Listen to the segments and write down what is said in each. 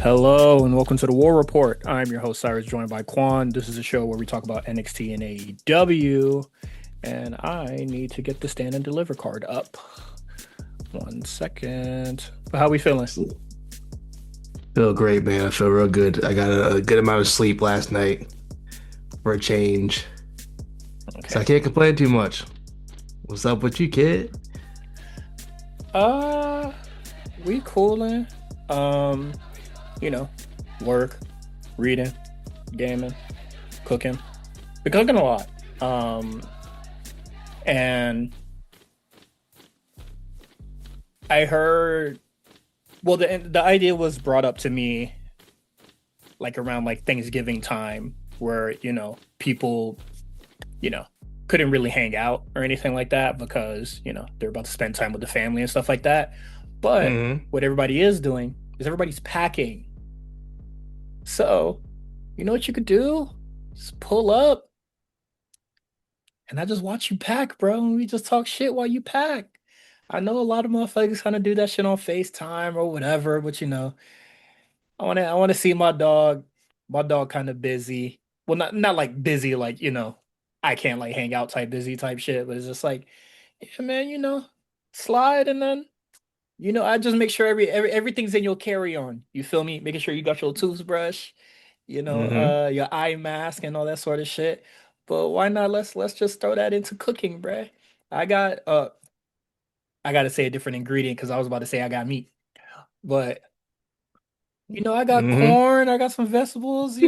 Hello and welcome to the War Report. I'm your host Cyrus, joined by Quan. This is a show where we talk about NXT and AEW, and I need to get the Stand and Deliver card up. 1 second. How we feeling? Feel great, man. I feel real good. I got a good amount of sleep last night for a change, so I Okay. can't complain too much. What's up with you, kid? Uh, we cooling. Um, you know, work, reading, gaming, cooking. We're cooking a lot. Um, and I heard. Well, the idea was brought up to me like around like Thanksgiving time, where people you know couldn't really hang out or anything like that because they're about to spend time with the family and stuff like that. But Hmm. what everybody is doing is everybody's packing. So you know what you could do? Just pull up and I just watch you pack, bro. And we just talk shit while you pack. I know a lot of motherfuckers kind of do that shit on FaceTime or whatever, but I want to see my dog. My dog kind of busy. Well, not like busy, like I can't like hang out type busy type shit. But it's just like, yeah, man, slide and then I just make sure everything's in your carry on. You feel me? Making sure you got your toothbrush, Hmm. your eye mask and all that sort of shit. But why not? Let's just throw that into cooking, bruh. I got I gotta say a different ingredient because I was about to say I got meat, but I got Hmm. corn, I got some vegetables.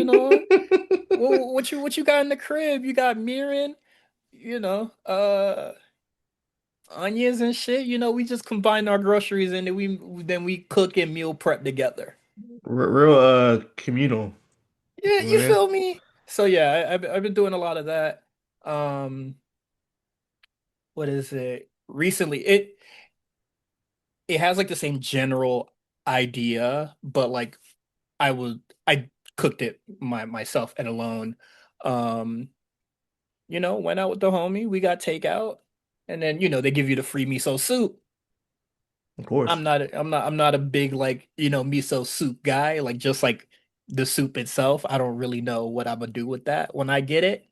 What you got in the crib? You got mirin, onions and shit. We just combine our groceries and then we cook and meal prep together. Real communal. Yeah, You know you what I mean? feel me? So yeah, I've been doing a lot of that. What is it? Recently, it has like the same general idea, but like I cooked it myself and alone. Um, went out with the homie. We got takeout, and then they give you the free miso soup. Of course. I'm not a big like miso soup guy. Like just like the soup itself, I don't really know what I'm gonna do with that when I get it.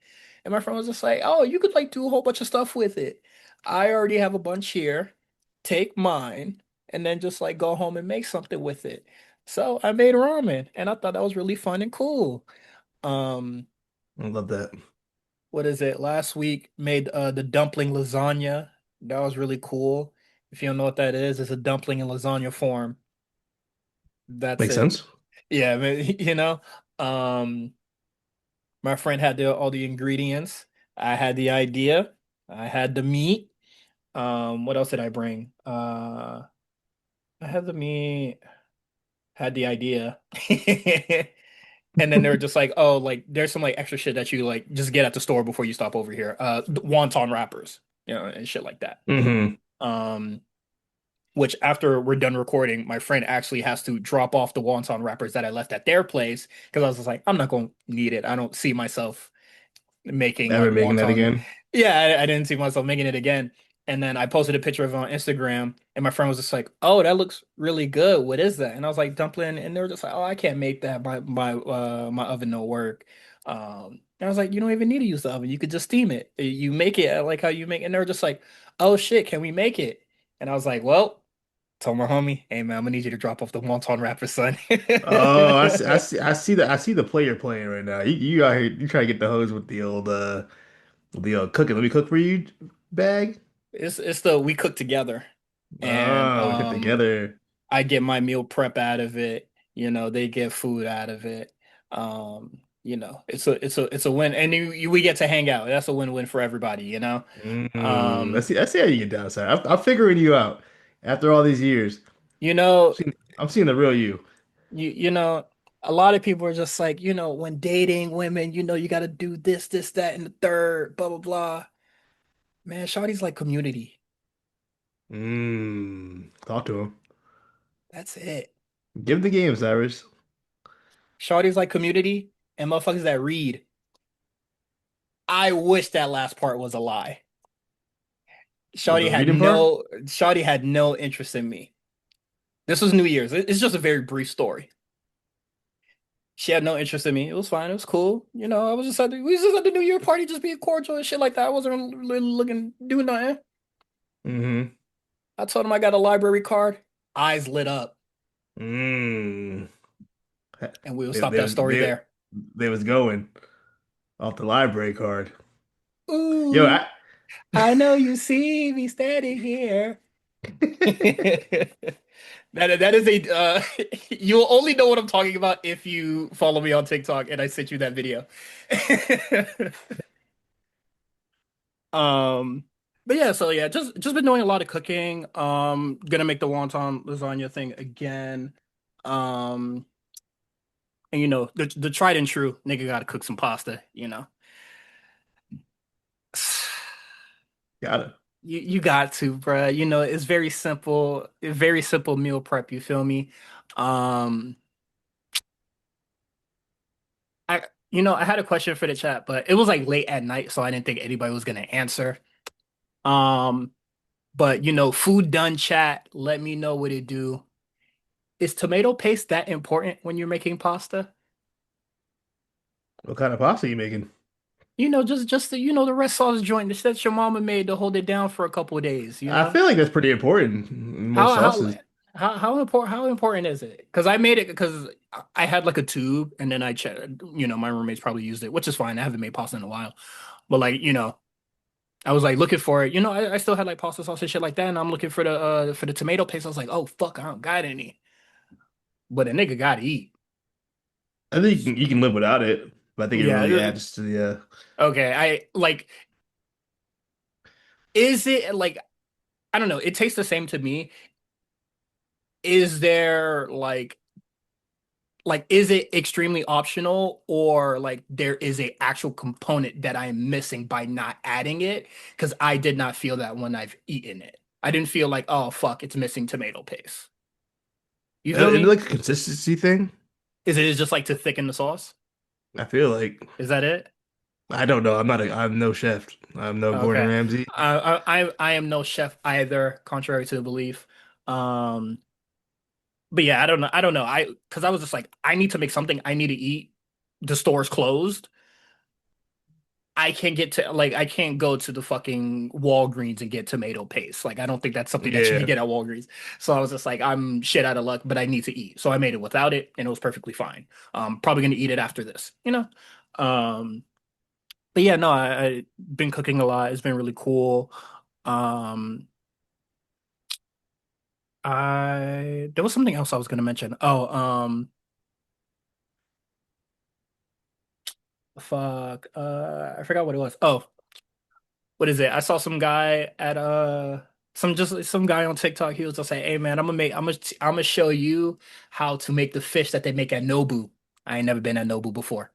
And my friend was just like, "Oh, you could like do a whole bunch of stuff with it. I already have a bunch here. Take mine, and then just like go home and make something with it." So I made ramen, and I thought that was really fun and cool. Um, I love that. what is it? Last week made the dumpling lasagna. That was really cool. If you don't know what that is, it's a dumpling in lasagna form. That's Makes it. sense. Yeah, man, um, my friend had all the ingredients. I had the idea. I had the meat. What else did I bring? I had the meat, had the idea. And then they're just like, oh, like there's some like extra shit that you like just get at the store before you stop over here. Wonton wrappers, and shit like that. Hmm. Um, which after we're done recording, my friend actually has to drop off the wonton wrappers that I left at their place because I was just like, I'm not going to need it. I don't see myself making Ever like making that wonton. again? Yeah, I didn't see myself making it again. And then I posted a picture of it on Instagram, and my friend was just like, "Oh, that looks really good. What is that?" And I was like, "Dumpling." And they were just like, "Oh, I can't make that. My oven don't work." And I was like, "You don't even need to use the oven. You could just steam it. You make it like how you make." And they were just like, "Oh shit, can we make it?" And I was like, "Well." Told my homie, "Hey man, I'm gonna need you to drop off the wonton wrapper, son." Oh, I see the player playing right now. You out here, you try to get the hose with the cooking. Let me cook for you bag. It's the we cook together, and Oh, we cook together. I get my meal prep out of it. They get food out of it. It's a win, and we get to hang out. That's a win-win for everybody. I Um, see how you get down, sir. I'm figuring you out after all these years. you know, I'm seeing the real you. you know, a lot of people are just like, when dating women, you got to do this, that, and the third, blah blah blah. Man, Shawty's like community. Talk to him. That's it. Give him the game, Cyrus. Shawty's like community and motherfuckers that read. I wish that last part was a lie. With the reading part? Shawty had no interest in me. This was New Year's. It's just a very brief story. She had no interest in me. It was fine. It was cool. I was just we was just at the New Year party, just being cordial and shit like that. I wasn't really looking, doing nothing. Mm-hmm. I told him I got a library card. Eyes lit up, Mm. and we'll They, stop they that was story they there. they was going off the library card. Yo, Ooh, I know you see me standing here. That is a you'll only know what I'm talking about if you follow me on TikTok and I sent you that video. Um, but yeah, so yeah, just been doing a lot of cooking. Gonna make the wonton lasagna thing again. Um, and the tried and true nigga gotta cook some pasta. got it. You got to, bruh. It's very simple meal prep, you feel me? Um, I had a question for the chat, but it was like late at night, so I didn't think anybody was gonna answer. Um, but food done chat, let me know what it do. Is tomato paste that important when you're making pasta? What kind of pasta you making? Just the red sauce joint that your mama made to hold it down for a couple of days, you I know? feel like that's pretty important. More How how sauces. how important is it? Because I made it because I had like a tube and then I checked, my roommates probably used it, which is fine. I haven't made pasta in a while. But like, I was like looking for it. I still had like pasta sauce and shit like that, and I'm looking for the tomato paste. I was like, oh fuck, I don't got any. But a nigga gotta eat. I think you can live without it, but I think it Yeah. really adds to the. Okay. I like. Is it like I don't know? It tastes the same to me. Is there is it extremely optional or like there is a actual component that I'm missing by not adding it? Because I did not feel that when I've eaten it. I didn't feel like, oh fuck, it's missing tomato paste. You feel Is it me? like a consistency thing? Is it just like to thicken the sauce? I feel like Is that it? I don't know. I'm no chef. I'm no Gordon Okay. Ramsay. I am no chef either, contrary to the belief. Um, but yeah, I don't know. I don't know. Because I was just like, I need to make something. I need to eat. The store's closed. I can't go to the fucking Walgreens and get tomato paste. Like I don't think that's something that you can Yeah. get at Walgreens. So I was just like, I'm shit out of luck, but I need to eat. So I made it without it, and it was perfectly fine. Probably gonna eat it after this. Um, but yeah, no, I been cooking a lot. It's been really cool. Um, I there was something else I was gonna mention. Oh, fuck. I forgot what it was. Oh, what is it? I saw some guy at some guy on TikTok. He was just saying, "Hey man, I'm gonna show you how to make the fish that they make at Nobu. I ain't never been at Nobu before."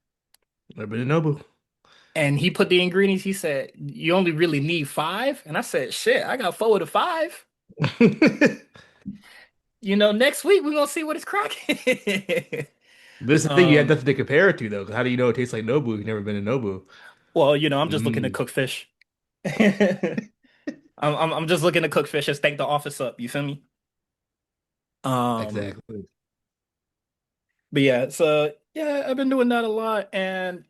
Never been to Nobu. And he put the ingredients. He said, "You only really need five." And I said, "Shit, I got 4 to 5." Next week we're gonna see what it's cracking. This is the thing, you have Um, nothing to compare it to though. 'Cause how do you know it tastes like Nobu? You've never been to Nobu. well, I'm just looking to Mm, cook fish. I'm just looking to cook fish and stank the office up. You feel me? Um, exactly. but yeah, so yeah, I've been doing that a lot, and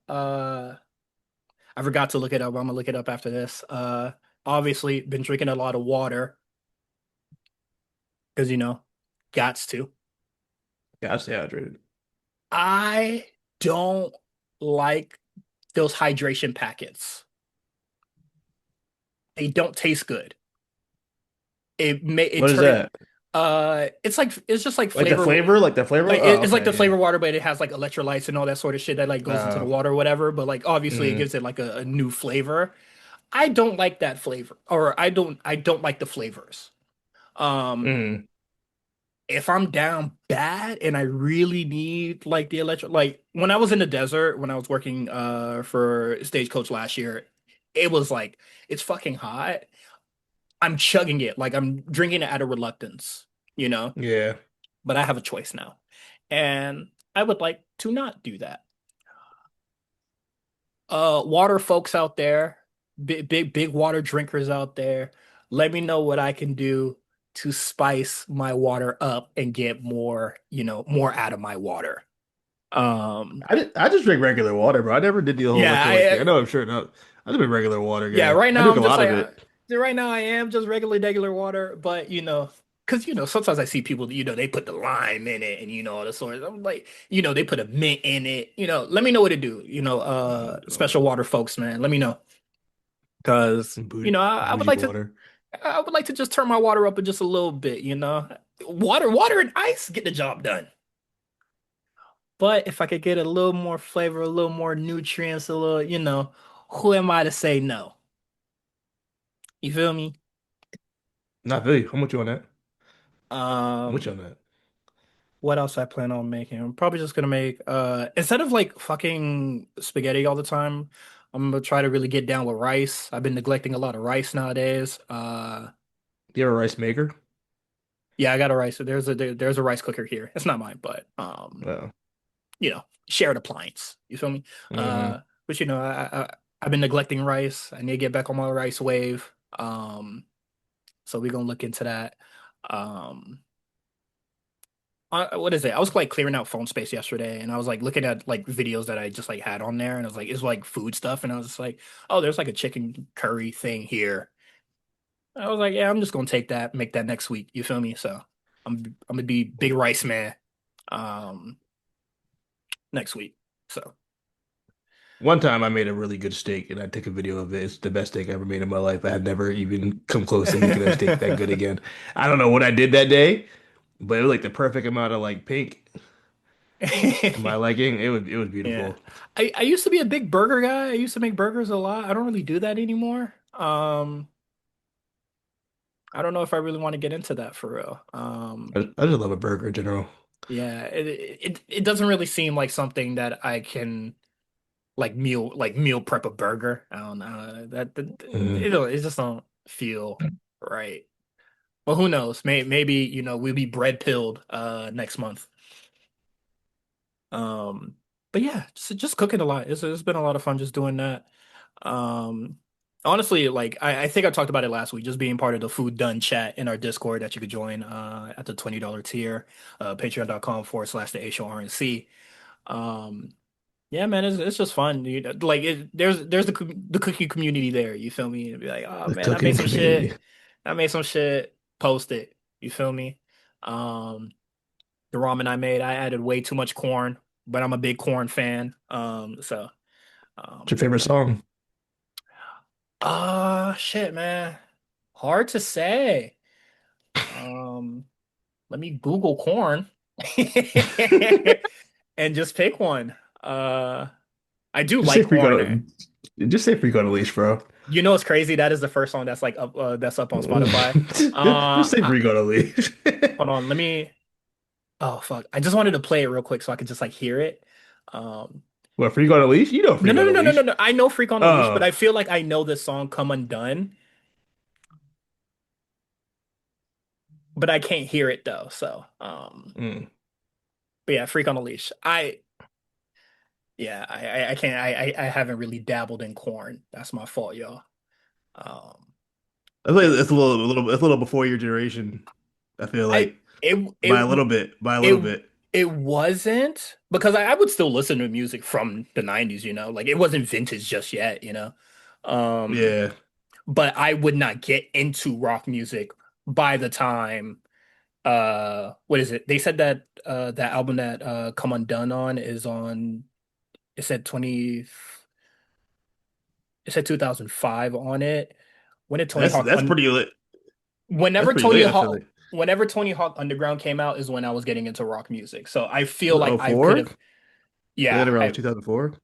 I forgot to look it up. I'm gonna look it up after this. Obviously, been drinking a lot of water because gots to. Gotta stay hydrated. I don't like those hydration packets. They don't taste good. It What is turn that? it's just like Like the flavor. flavor? Like the flavor? Like Oh, it's like the okay, yeah. flavor water, but it has like electrolytes and all that sort of shit that like goes into the Oh, water or whatever. But like obviously it mm, gives it like a new flavor. I don't like that flavor, or I don't like the flavors. Um, mm. if I'm down bad and I really need like the like when I was in the desert when I was working for Stagecoach last year, it was like it's fucking hot. I'm chugging it like I'm drinking it out of reluctance, you know. Yeah. But I have a choice now, and I would like to not do that. Water folks out there, big water drinkers out there, let me know what I can do to spice my water up and get more out of my water. Um, I just drink regular water, bro. I never did the whole yeah, electrolyte thing. I know I'm sure not. I just drink regular water, yeah, guy. right I now drink I'm a just lot like of it. right now I am just regular water, but because sometimes I see people, they put the lime in it and all the sorts. I'm like, they put a mint in it. Let me know what to do. Special water folks, man. Let me know. Because, I would Bougie like to water. I would like to just turn my water up just a little bit. Water and ice get the job done. But if I could get a little more flavor, a little more nutrients, a little, who am I to say no? You feel me? Not really. I'm with you on that. I'm with you Um, on that. what else I plan on making? I'm probably just gonna make instead of like fucking spaghetti all the time, I'm gonna try to really get down with rice. I've been neglecting a lot of rice nowadays. Do you have a rice maker? Yeah, I got a rice. There's a rice cooker here. It's not mine, but No. shared appliance. You feel me? Mm-hmm. But I've been neglecting rice. I need to get back on my rice wave. So we're gonna look into that. Um, what is it? I was like clearing out phone space yesterday, and I was like looking at like videos that I just like had on there, and I was like, it's like food stuff, and I was just like, oh, there's like a chicken curry thing here. I was like, yeah, I'm just gonna take that, make that next week. You feel me? So I'm gonna be big rice man, um, next week. So. One time I made a really good steak and I took a video of it. It's the best steak I ever made in my life. I had never even come close to making that steak that good again. I don't know what I did that day, but it was like the perfect amount of like pink to my liking. It was Yeah. beautiful. I used to be a big burger guy. I used to make burgers a lot. I don't really do that anymore. I don't know if I really want to get into that for real. I just love a burger in general. Yeah, it doesn't really seem like something that I can like meal prep a burger. I don't know. Mm. It just don't feel right. Well, who knows? Maybe, we'll be bread pilled next month. Um, but yeah, just cooking a lot. It's been a lot of fun just doing that. Um, honestly, like I think I talked about it last week, just being part of the Food Done chat in our Discord that you could join at the $20 tier, patreon.com/the HORNC. Um, yeah, man, it's just fun. Like there's the cooking community there. You feel me? And be like, oh The man, cooking community. I made some shit, post it. You feel me? The ramen I made, I added way too much corn, but I'm a big corn fan. What's your Um, favorite song? shit, man. Hard to say. Um, let me Google corn and just pick one. I do Just say like freak corn. on just say freak on a leash, bro. It's crazy. That is the first song that's like up on Spotify. Just say I, freak on a leash. hold on, let me. Oh fuck! I just wanted to play it real quick so I could just like hear it. Um, What, freak on a leash? You know no, freak no, on no, a no, no, no, leash. no. I know "Freak on a Leash," but Oh. I feel like I know this song "Come Undone," but I can't hear it though. So, Mm. but yeah, "Freak on a Leash." Yeah, I can't. I haven't really dabbled in corn. That's my fault, y'all. Um, I feel like it's a little before your generation. I feel I like it by a it little bit, by a little it bit. it wasn't because I would still listen to music from the 90s, like it wasn't vintage just yet. Um, Yeah, but I would not get into rock music by the time what is it? They said that that album that Come Undone on is on it said 20 it said 2005 on it. When did Tony that's Hawk that's un pretty lit. That's whenever pretty Tony late. I feel Hawk like whenever Tony Hawk Underground came out is when I was getting into rock music. So I feel was it like oh I could 04? have Then yeah, around I 2004.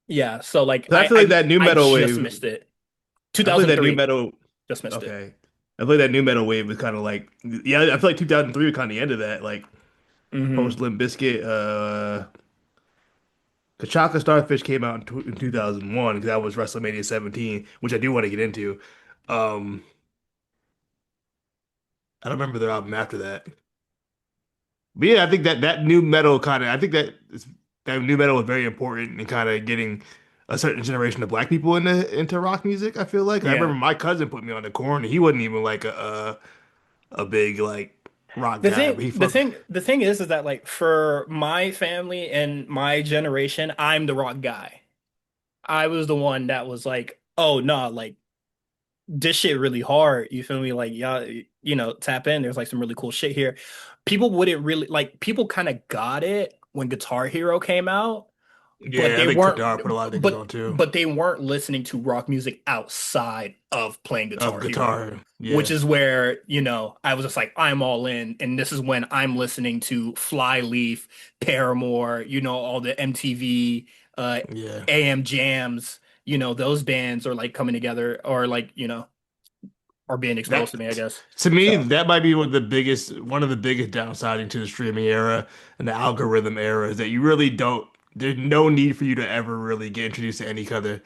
yeah, so like I feel like that new I metal just wave. missed it. I feel like that new 2003, metal. just missed it. Okay, I feel like that new metal wave was kind of like yeah. I feel like 2003 was kind of the end of that. Like Hmm. post Limp Bizkit. Kachaka Starfish came out in 2001 because that was WrestleMania 17, which I do want to get into. Um, I don't remember their album after that. But yeah, I think that new metal kind of I think that new metal was very important in kind of getting a certain generation of black people into rock music. I feel like I remember Yeah. my cousin put me on the Korn, and he wasn't even like a big like. rock The guy, thing, but he the fuck. thing, the thing is that like for my family and my generation, I'm the rock guy. I was the one that was like, oh no, like this shit really hard. You feel me? Like y'all, tap in. There's like some really cool shit here. People wouldn't really like people kind of got it when Guitar Hero came out, but Yeah, I they think weren't Kadar put a lot of niggas but on too. but they weren't listening to rock music outside of playing Of Guitar Hero, guitar, which yeah, is where, I was just like, I'm all in. And this is when I'm listening to Flyleaf, Paramore, all the MTV, yeah. AM jams, those bands are like coming together or like, are being exposed to me, I That guess. to me, So, that might be one of the biggest downsiding to the streaming era and the algorithm era is that you really don't. There's no need for you to ever really get introduced to any other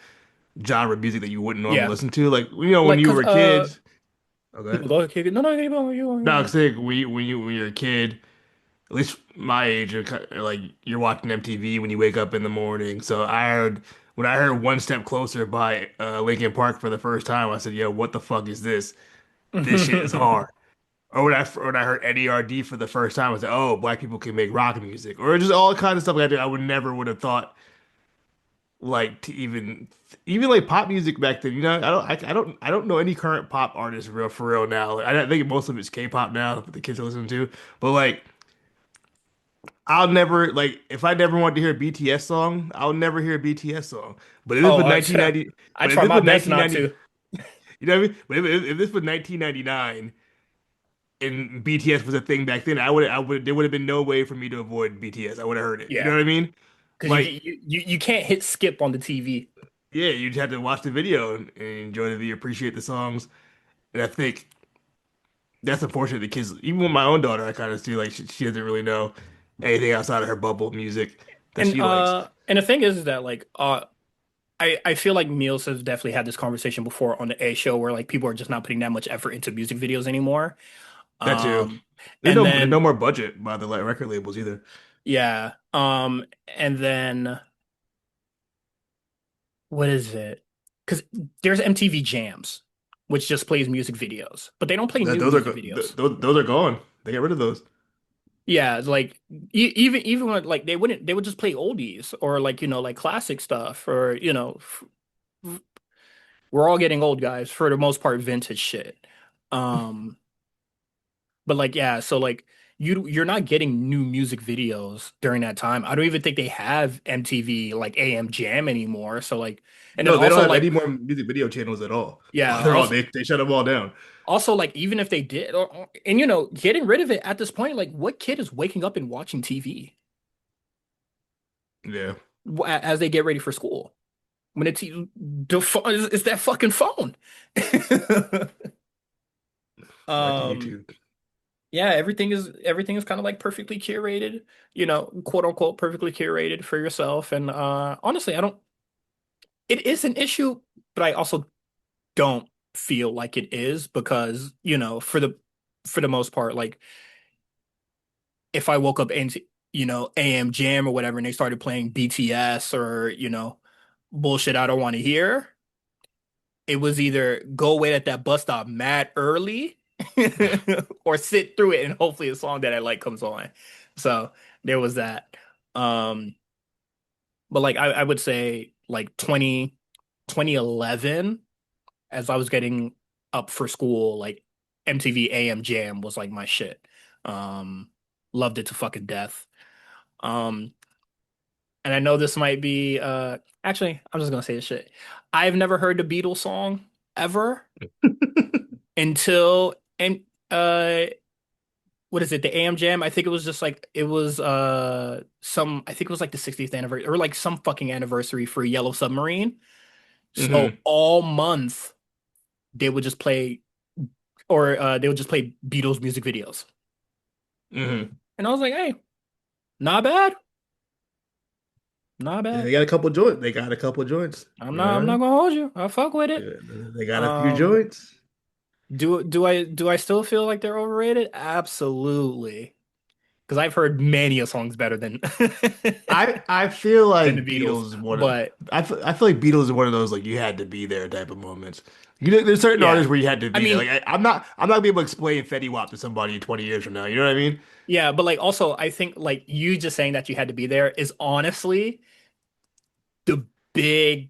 genre of music that you wouldn't normally yeah. listen to. Like when Like, you cause, were kids. Okay. go ahead, kick it. No, no, keep going, keep going, keep No, going. 'cause like when you're a kid, at least my age, like you're watching MTV when you wake up in the morning. So when I heard One Step Closer by Linkin Park for the first time, I said, "Yo, what the fuck is this? This shit is hard." Or when I heard NERD for the first time, I said, "Oh, black people can make rock music," or just all kinds of stuff like I did. I would have thought like to even like pop music back then. I don't know any current pop artists for real now. Like, I think most of it's K-pop now that the kids are listening to. But like I'll never like if I never want to hear a BTS song, I'll never hear a BTS song. But if this Oh, was 1990, I but if try this my was best not 1990, to. you know what I mean? But if this was 1999 and BTS was a thing back then, there would have been no way for me to avoid BTS. I would have heard it. You know Yeah. what I mean? Because Like, you can't hit skip on the TV. yeah, you'd have to watch the video and enjoy the video, appreciate the songs. And I think that's unfortunate. The kids, even with my own daughter, I kind of feel like she doesn't really know anything outside of her bubble music that And she likes. the thing is that like I feel like Meals has definitely had this conversation before on the A show where like people are just not putting that much effort into music videos anymore. That too. Um and There's no then more budget by the record labels either. yeah, and then what is it? Because there's MTV Jams, which just plays music videos, but they don't play new music videos. Those are gone. They got rid of those. Yeah, like even when like they would just play oldies or like like classic stuff or we're all getting old, guys, for the most part, vintage shit. Um, but like, yeah, so like you're not getting new music videos during that time. I don't even think they have MTV like AM Jam anymore. So like, and then No, they don't also have like, any more music video channels at all. yeah, They shut them all down. also like even if they did, and getting rid of it at this point, like what kid is waking up and watching TV Yeah, as they get ready for school? When the phone is that fucking phone. watching Um, YouTube. yeah, everything is kind of like perfectly curated, quote unquote perfectly curated for yourself. And honestly, I don't it is an issue, but I also don't feel like it is because, for the most part, like if I woke up and AM Jam or whatever and they started playing BTS or, bullshit I don't want to hear, it was either go away at that bus stop mad early or sit through it and hopefully a song that I like comes on. So there was that. Um, but like I would say like 2011, as I was getting up for school, like MTV AM Jam was like my shit. Um, Loved it to fucking death. Um, and I know this might be actually I'm just gonna say this shit. I've never heard the Beatles song ever until and what is it, the AM Jam? I think it was just like it was some I think it was like the 60th anniversary or like some fucking anniversary for Yellow Submarine. So Hmm. all month they would just play they would just play Beatles music videos. Hmm. And I was like, hey, not bad. Not Yeah, bad. they got a couple joints. They got a couple joints. I'm not gonna hold you. I fuck with it. Yeah, they got a few Um joints. do I still feel like they're overrated? Absolutely. because I've heard many a songs better than I feel than the like Beatles. Beatles is one of But I feel like Beatles is one of those like you had to be there type of moments. You know, there's certain yeah, artists where you had to I be there. Like mean, I'm not gonna be able to explain Fetty Wap to somebody in 20 years from now. You know what I mean? yeah, but like also, I think like you just saying that you had to be there is honestly the big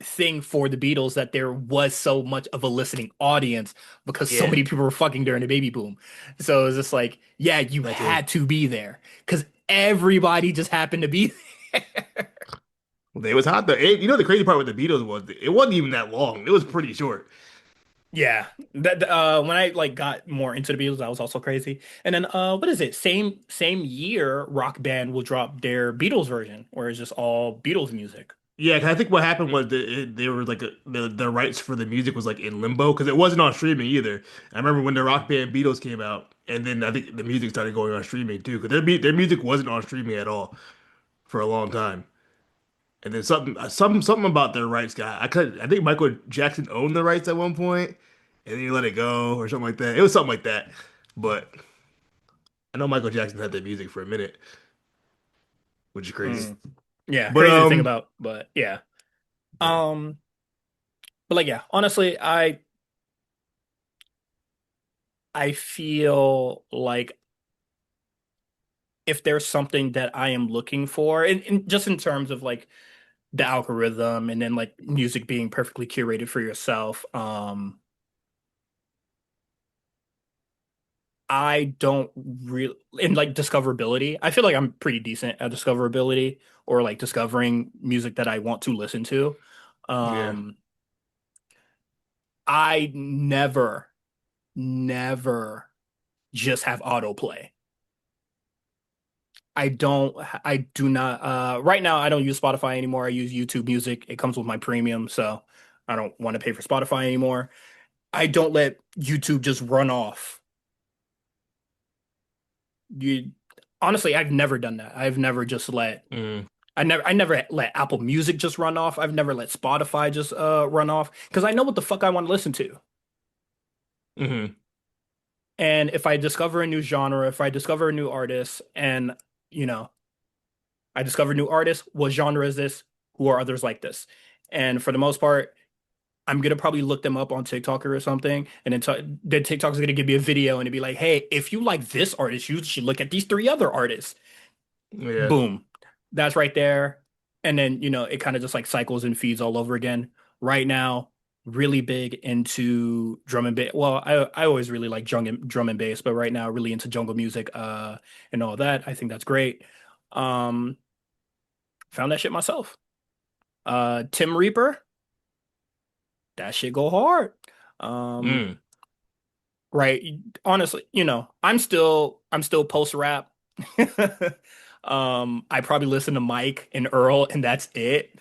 thing for the Beatles that there was so much of a listening audience because so Yeah, many people were fucking during the baby boom. So it's just like, yeah, you that too. had to be there because everybody just happened to be there. They was hot though. You know the crazy part with the Beatles was it wasn't even that long. It was pretty short. Yeah, that when I like got more into the Beatles, that was also crazy. And then what is it? Same year, Rock Band will drop their Beatles version, where it's just all Beatles music. Yeah, 'cause I think what happened was they were like the rights for the music was like in limbo because it wasn't on streaming either. I remember when the Rock Band Beatles came out, and then I think the music started going on streaming too because their music wasn't on streaming at all for a long time. And then something about their rights got I think Michael Jackson owned the rights at one point, and then he let it go or something like that. It was something like that, but I know Michael Jackson had their music for a minute, which is crazy. Mm. Yeah, But crazy to think about, but yeah. yeah, Um, but like yeah, honestly, I feel like if there's something that I am looking for, just in terms of like the algorithm and then like music being perfectly curated for yourself, I don't really in like discoverability. I feel like I'm pretty decent at discoverability or like discovering music that I want to listen to. yeah, Um, I never just have autoplay. I do not right now I don't use Spotify anymore. I use YouTube Music. It comes with my premium, so I don't want to pay for Spotify anymore. I don't let YouTube just run off. You honestly, I've never done that. I've never just let mm, I never let Apple Music just run off. I've never let Spotify just run off because I know what the fuck I want to listen to. hmm And if I discover a new genre, if I discover a new artist and you know, I discover new artists, what genre is this? Who are others like this? And for the most part, I'm gonna probably look them up on TikTok or something, and then TikTok's gonna give me a video and it'd be like, "Hey, if you like this artist, you should look at these three other artists." yeah, Boom, that's right there. And then it kind of just like cycles and feeds all over again. Right now, really big into drum and bass. Well, I always really like drum and bass, but right now, really into jungle music, and all that. I think that's great. Um, Found that shit myself. Tim Reaper, that shit go hard. Um, mm. right. Honestly, I'm still post rap. I probably listen to Mike and Earl, and that's it.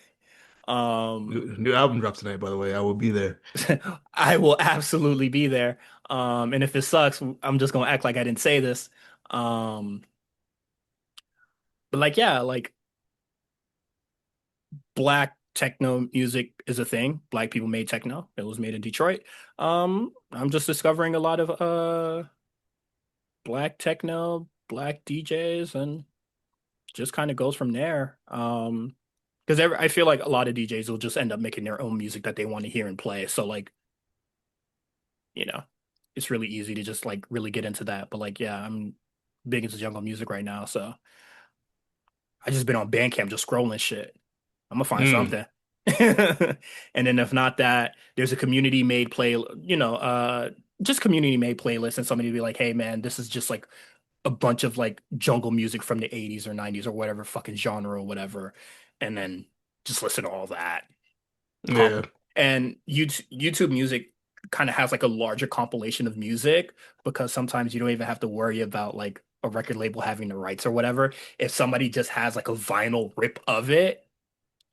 Um, New album drops tonight, by the way. I will be there. I will absolutely be there. And if it sucks, I'm just gonna act like I didn't say this. Um, but like, yeah, like black techno music is a thing. Black people made techno. It was made in Detroit. I'm just discovering a lot of black techno, black DJs, and just kind of goes from there. Because I feel like a lot of DJs will just end up making their own music that they want to hear and play. So like, you know, it's really easy to just like really get into that. But like, yeah, I'm big into jungle music right now, so I just been on Bandcamp just scrolling shit. I'm gonna find Mm. something. And then if not that, there's a community made just community made playlist, and somebody be like, hey man, this is just like a bunch of like jungle music from the 80s or 90s or whatever fucking genre or whatever, and then just listen to all that. Yeah, And YouTube Music kind of has like a larger compilation of music because sometimes you don't even have to worry about like a record label having the rights or whatever. If somebody just has like a vinyl rip of it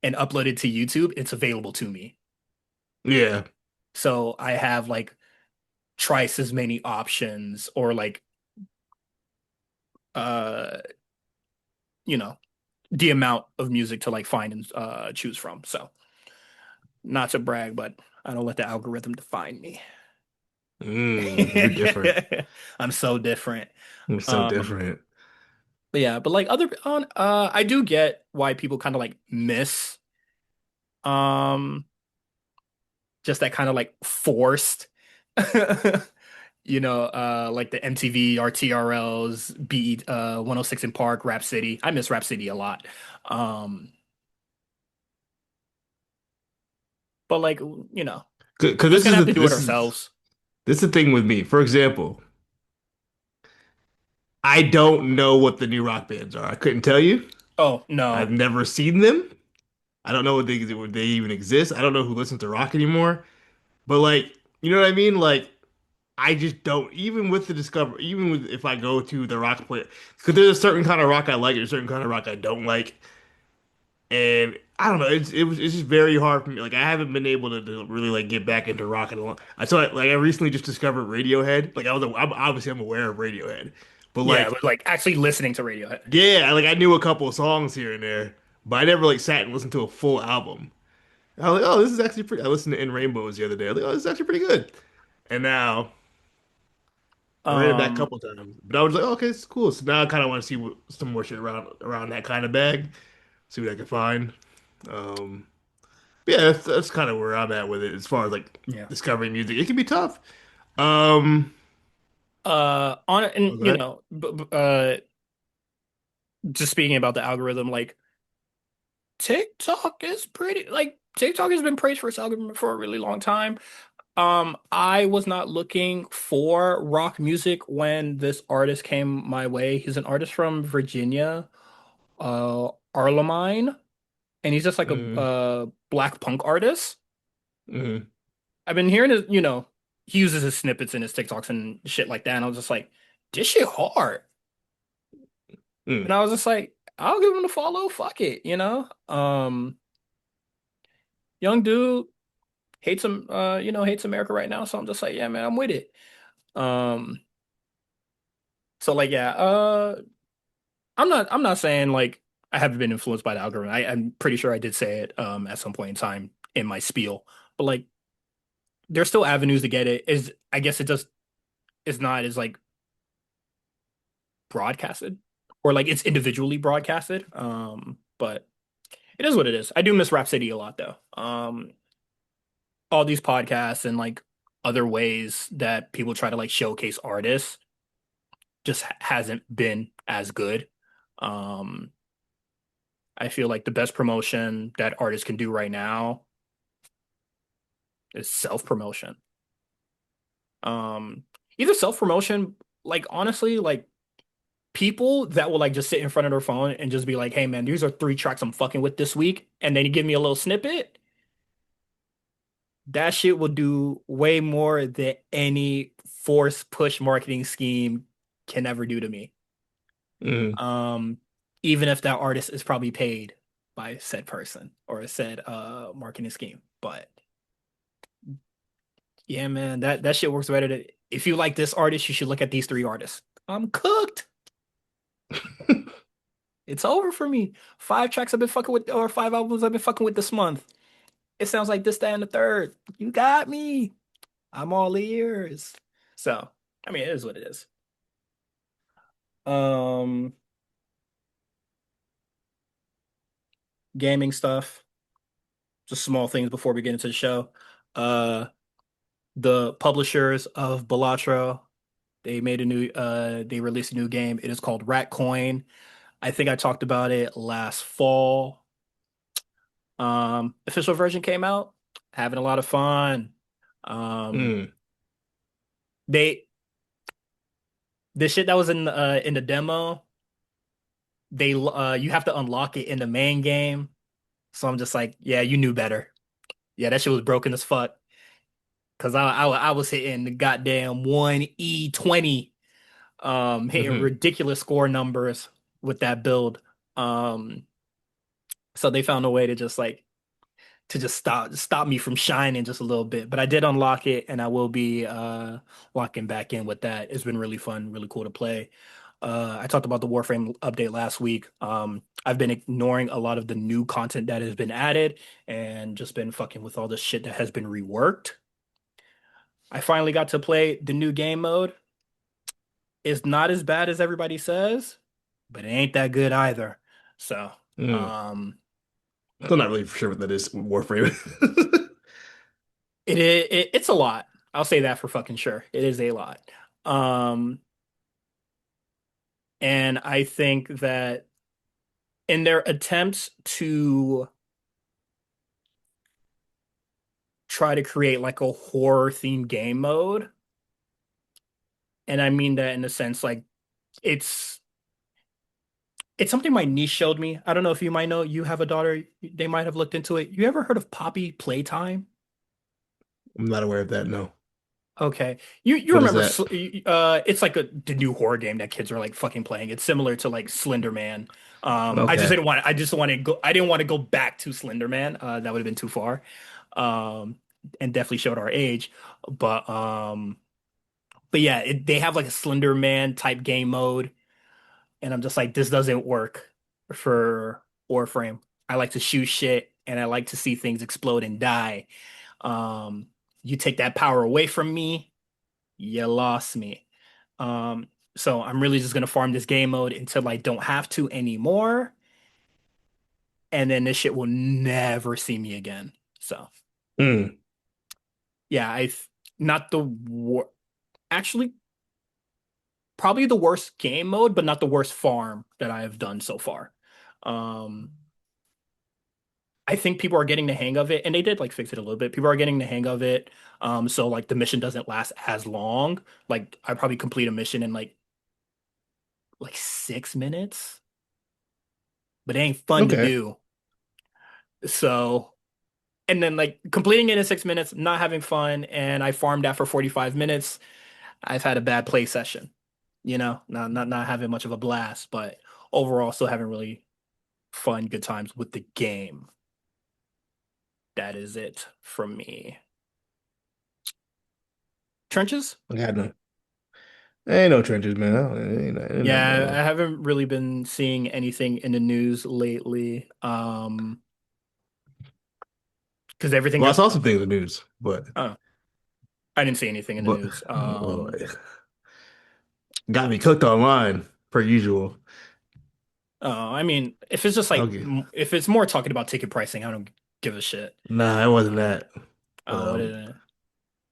and upload it to YouTube, it's available to me. yeah, So I have like twice as many options or like uh you know the amount of music to like find and choose from. So not to brag, but I don't let the algorithm define me. You're different. I'm so different. You're so Um, different. But yeah, but like other on I do get why people kind of like miss um just that kind of like forced like the MTV RTRLs, B 106 in Park, Rap City. I miss Rap City a lot. Um but like Because just gonna have to do it ourselves. this is the thing with me. For example, I don't know what the new rock bands are. I couldn't tell you. Oh, I've no. never seen them. I don't know what they even exist. I don't know who listens to rock anymore. But like, you know what I mean? Like, I just don't. Even with the discover, even with if I go to the rock play, because there's a certain kind of rock I like, there's a certain kind of rock I don't like, and I don't know. It's just very hard for me. Like, I haven't been able to really like get back into rock in a long. I saw like I recently just discovered Radiohead. Like, I'm aware of Radiohead, but Yeah, like but like actually listening to Radiohead. yeah, like I knew a couple of songs here and there, but I never like sat and listened to a full album. I was like, oh, this is actually pretty. I listened to In Rainbows the other day. I was like, oh, this is actually pretty good. And now I ran it back a Um, couple times, but I was like, oh, okay, it's cool. So now I kind of want to see some more shit around that kind of bag, see what I can find. Um, yeah, that's kind of where I'm at with it as far as like yeah. discovering music. It can be tough. Um, On it, oh, and go ahead. just speaking about the algorithm, like TikTok has been praised for its algorithm for a really long time. I was not looking for rock music when this artist came my way. He's an artist from Virginia, Arlamine, and he's just like a Mm, black punk artist. mm, I've been hearing he uses his snippets in his TikToks and shit like that, and I was just like, this shit hard. And mm, I was just like, I'll give him a follow, fuck it, you know? Young dude hates America right now, so I'm just like, yeah, man, I'm with it. Um, so like, yeah, I'm not saying like I haven't been influenced by the algorithm. I'm pretty sure I did say it at some point in time in my spiel. But like there's still avenues to get it. Is I guess it just is not as like broadcasted or like it's individually broadcasted. But it is what it is. I do miss Rhapsody a lot though. All these podcasts and like other ways that people try to like showcase artists just hasn't been as good. Um, I feel like the best promotion that artists can do right now is self-promotion. Um, Either self-promotion, like honestly, like people that will like just sit in front of their phone and just be like, "Hey man, these are three tracks I'm fucking with this week," and then you give me a little snippet. That shit will do way more than any force push marketing scheme can ever do to me. mm. Um, Even if that artist is probably paid by said person or said marketing scheme. But yeah, man, that shit works better. If you like this artist, you should look at these three artists. I'm cooked. It's over for me. Five tracks I've been fucking with, or five albums I've been fucking with this month. It sounds like this, that, and the third. You got me. I'm all ears. So, I mean, it is what it is. Um, Gaming stuff, just small things before we get into the show. Uh, the publishers of Balatro, they released a new game. It is called Rat Coin. I think I talked about it last fall. Official version came out, having a lot of fun. Um, Mm, they the shit that was in the demo, you have to unlock it in the main game. So I'm just like, yeah, you knew better. Yeah, that shit was broken as fuck. Cause I was hitting the goddamn 1E20, hitting mm, ridiculous score numbers with that build. Um, so they found a way to just stop me from shining just a little bit. But I did unlock it and I will be locking back in with that. It's been really fun, really cool to play. I talked about the Warframe update last week. I've been ignoring a lot of the new content that has been added and just been fucking with all the shit that has been reworked. I finally got to play the new game mode. It's not as bad as everybody says. but it ain't that good either. So, Mm. um, Still not really sure what that is, Warframe. it's a lot. I'll say that for fucking sure. It is a lot. Um, and I think that in their attempts to try to create like a horror themed game mode, and I mean that in the sense like it's it's something my niece showed me. I don't know if you might know. You have a daughter. They might have looked into it. You ever heard of Poppy Playtime? I'm not aware of that, no. Okay. You What is remember that? it's like the new horror game that kids are like fucking playing. It's similar to like Slender Man. Okay. I just want to go I didn't want to go back to Slender Man. That would have been too far. And definitely showed our age. But but yeah, they have like a Slender Man type game mode and I'm just like this doesn't work for Warframe. I like to shoot shit and I like to see things explode and die. Um you take that power away from me, you lost me. Um, so I'm really just gonna farm this game mode until I don't have to anymore, and then this shit will never see me again. So Mm. yeah, not the wor actually probably the worst game mode, but not the worst farm that I have done so far. Um, I think people are getting the hang of it, and they did like fix it a little bit. People are getting the hang of it. So like the mission doesn't last as long. Like I probably complete a mission in like 6 minutes, but it ain't fun to Okay. do. So, and then like completing it in 6 minutes, not having fun, and I farmed that for 45 minutes. I've had a bad play session, not having much of a blast, but overall still having really fun, good times with the game. That is it from me. Trenches? I got no. Ain't no trenches, man. Ain't nothing going Yeah, I on. haven't really been seeing anything in the news lately. Because everything Well, I has, saw some things in the news, oh, I didn't see anything in the but news. well, got me cooked online per usual. I mean, if it's just like Okay. if it's more talking about ticket pricing, I don't give a shit. Nah, it wasn't that. But What is it?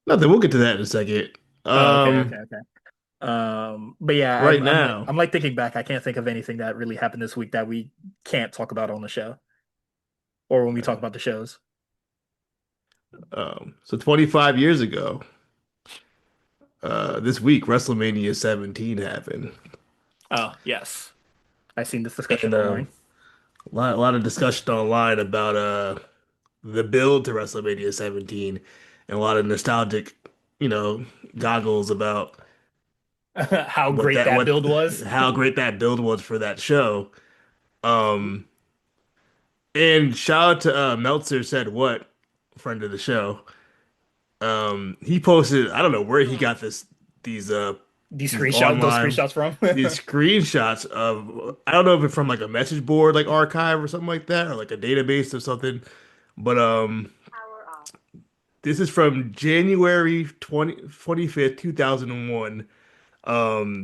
nothing. We'll get to that in a second. Oh, okay, okay, Um, okay. But yeah, right now, I'm like thinking back. I can't think of anything that really happened this week that we can't talk about on the show or when we talk uh, about the shows. so 25 years ago, this week, WrestleMania 17 happened, Oh, yes, I've seen this discussion and online. a lot of discussion online about the build to WrestleMania 17, and a lot of nostalgic, you know, goggles about How great that what build was. how great that build was for that show. Um, and shout out to Meltzer said what friend of the show. He posted, I don't know where he got these these Those online screenshots from. these screenshots of, I don't know if it's from like a message board like archive or something like that, or like a database or something. But this is from January 25th, 2001.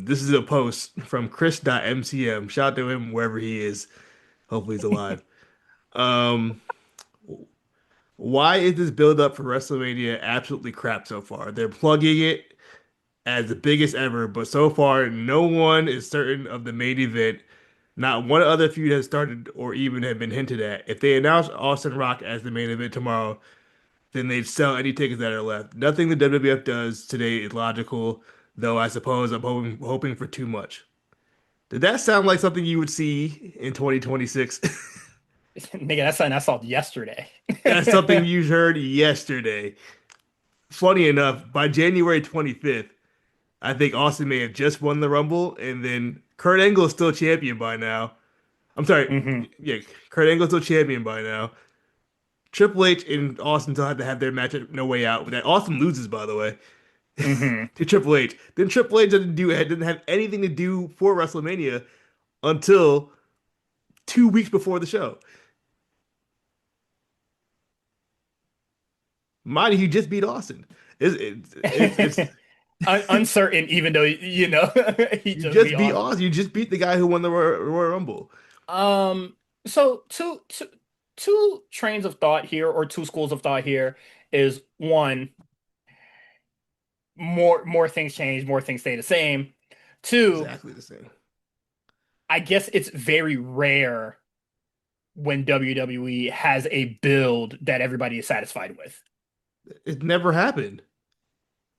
This is a post from Chris.mcm. Shout out to him wherever he is. Hopefully he's alive. Um, why is this build up for WrestleMania absolutely crap so far? They're plugging it as the biggest ever, but so far no one is certain of the main event. Not one other feud has started or even have been hinted at. If they announce Austin Rock as the main event tomorrow, then they'd sell any tickets that are left. Nothing the WWF does today is logical, though I suppose I'm hoping for too much. Did that sound like something you would see in 2026? Nigga, that's something I saw yesterday. That's something you heard yesterday. Funny enough, by January 25th, I think Austin may have just won the Rumble, and then Kurt Angle is still champion by now. I'm sorry, hmm yeah, Kurt Angle's still champion by now. Triple H and Austin still have to have their match at No Way Out. That Austin loses, by the way, hmm to Triple H. Then Triple H didn't have anything to do for WrestleMania until 2 weeks before the show. Mind you, he just beat Austin. It's uncertain, even though he You just be just beat on. Oz. You just beat the guy who won the Royal Rumble. Um, so two trains of thought here, or two schools of thought here, is one, more things change, more things stay the same. Two, Exactly the same. I guess it's very rare when WWE has a build that everybody is satisfied with. It never happened,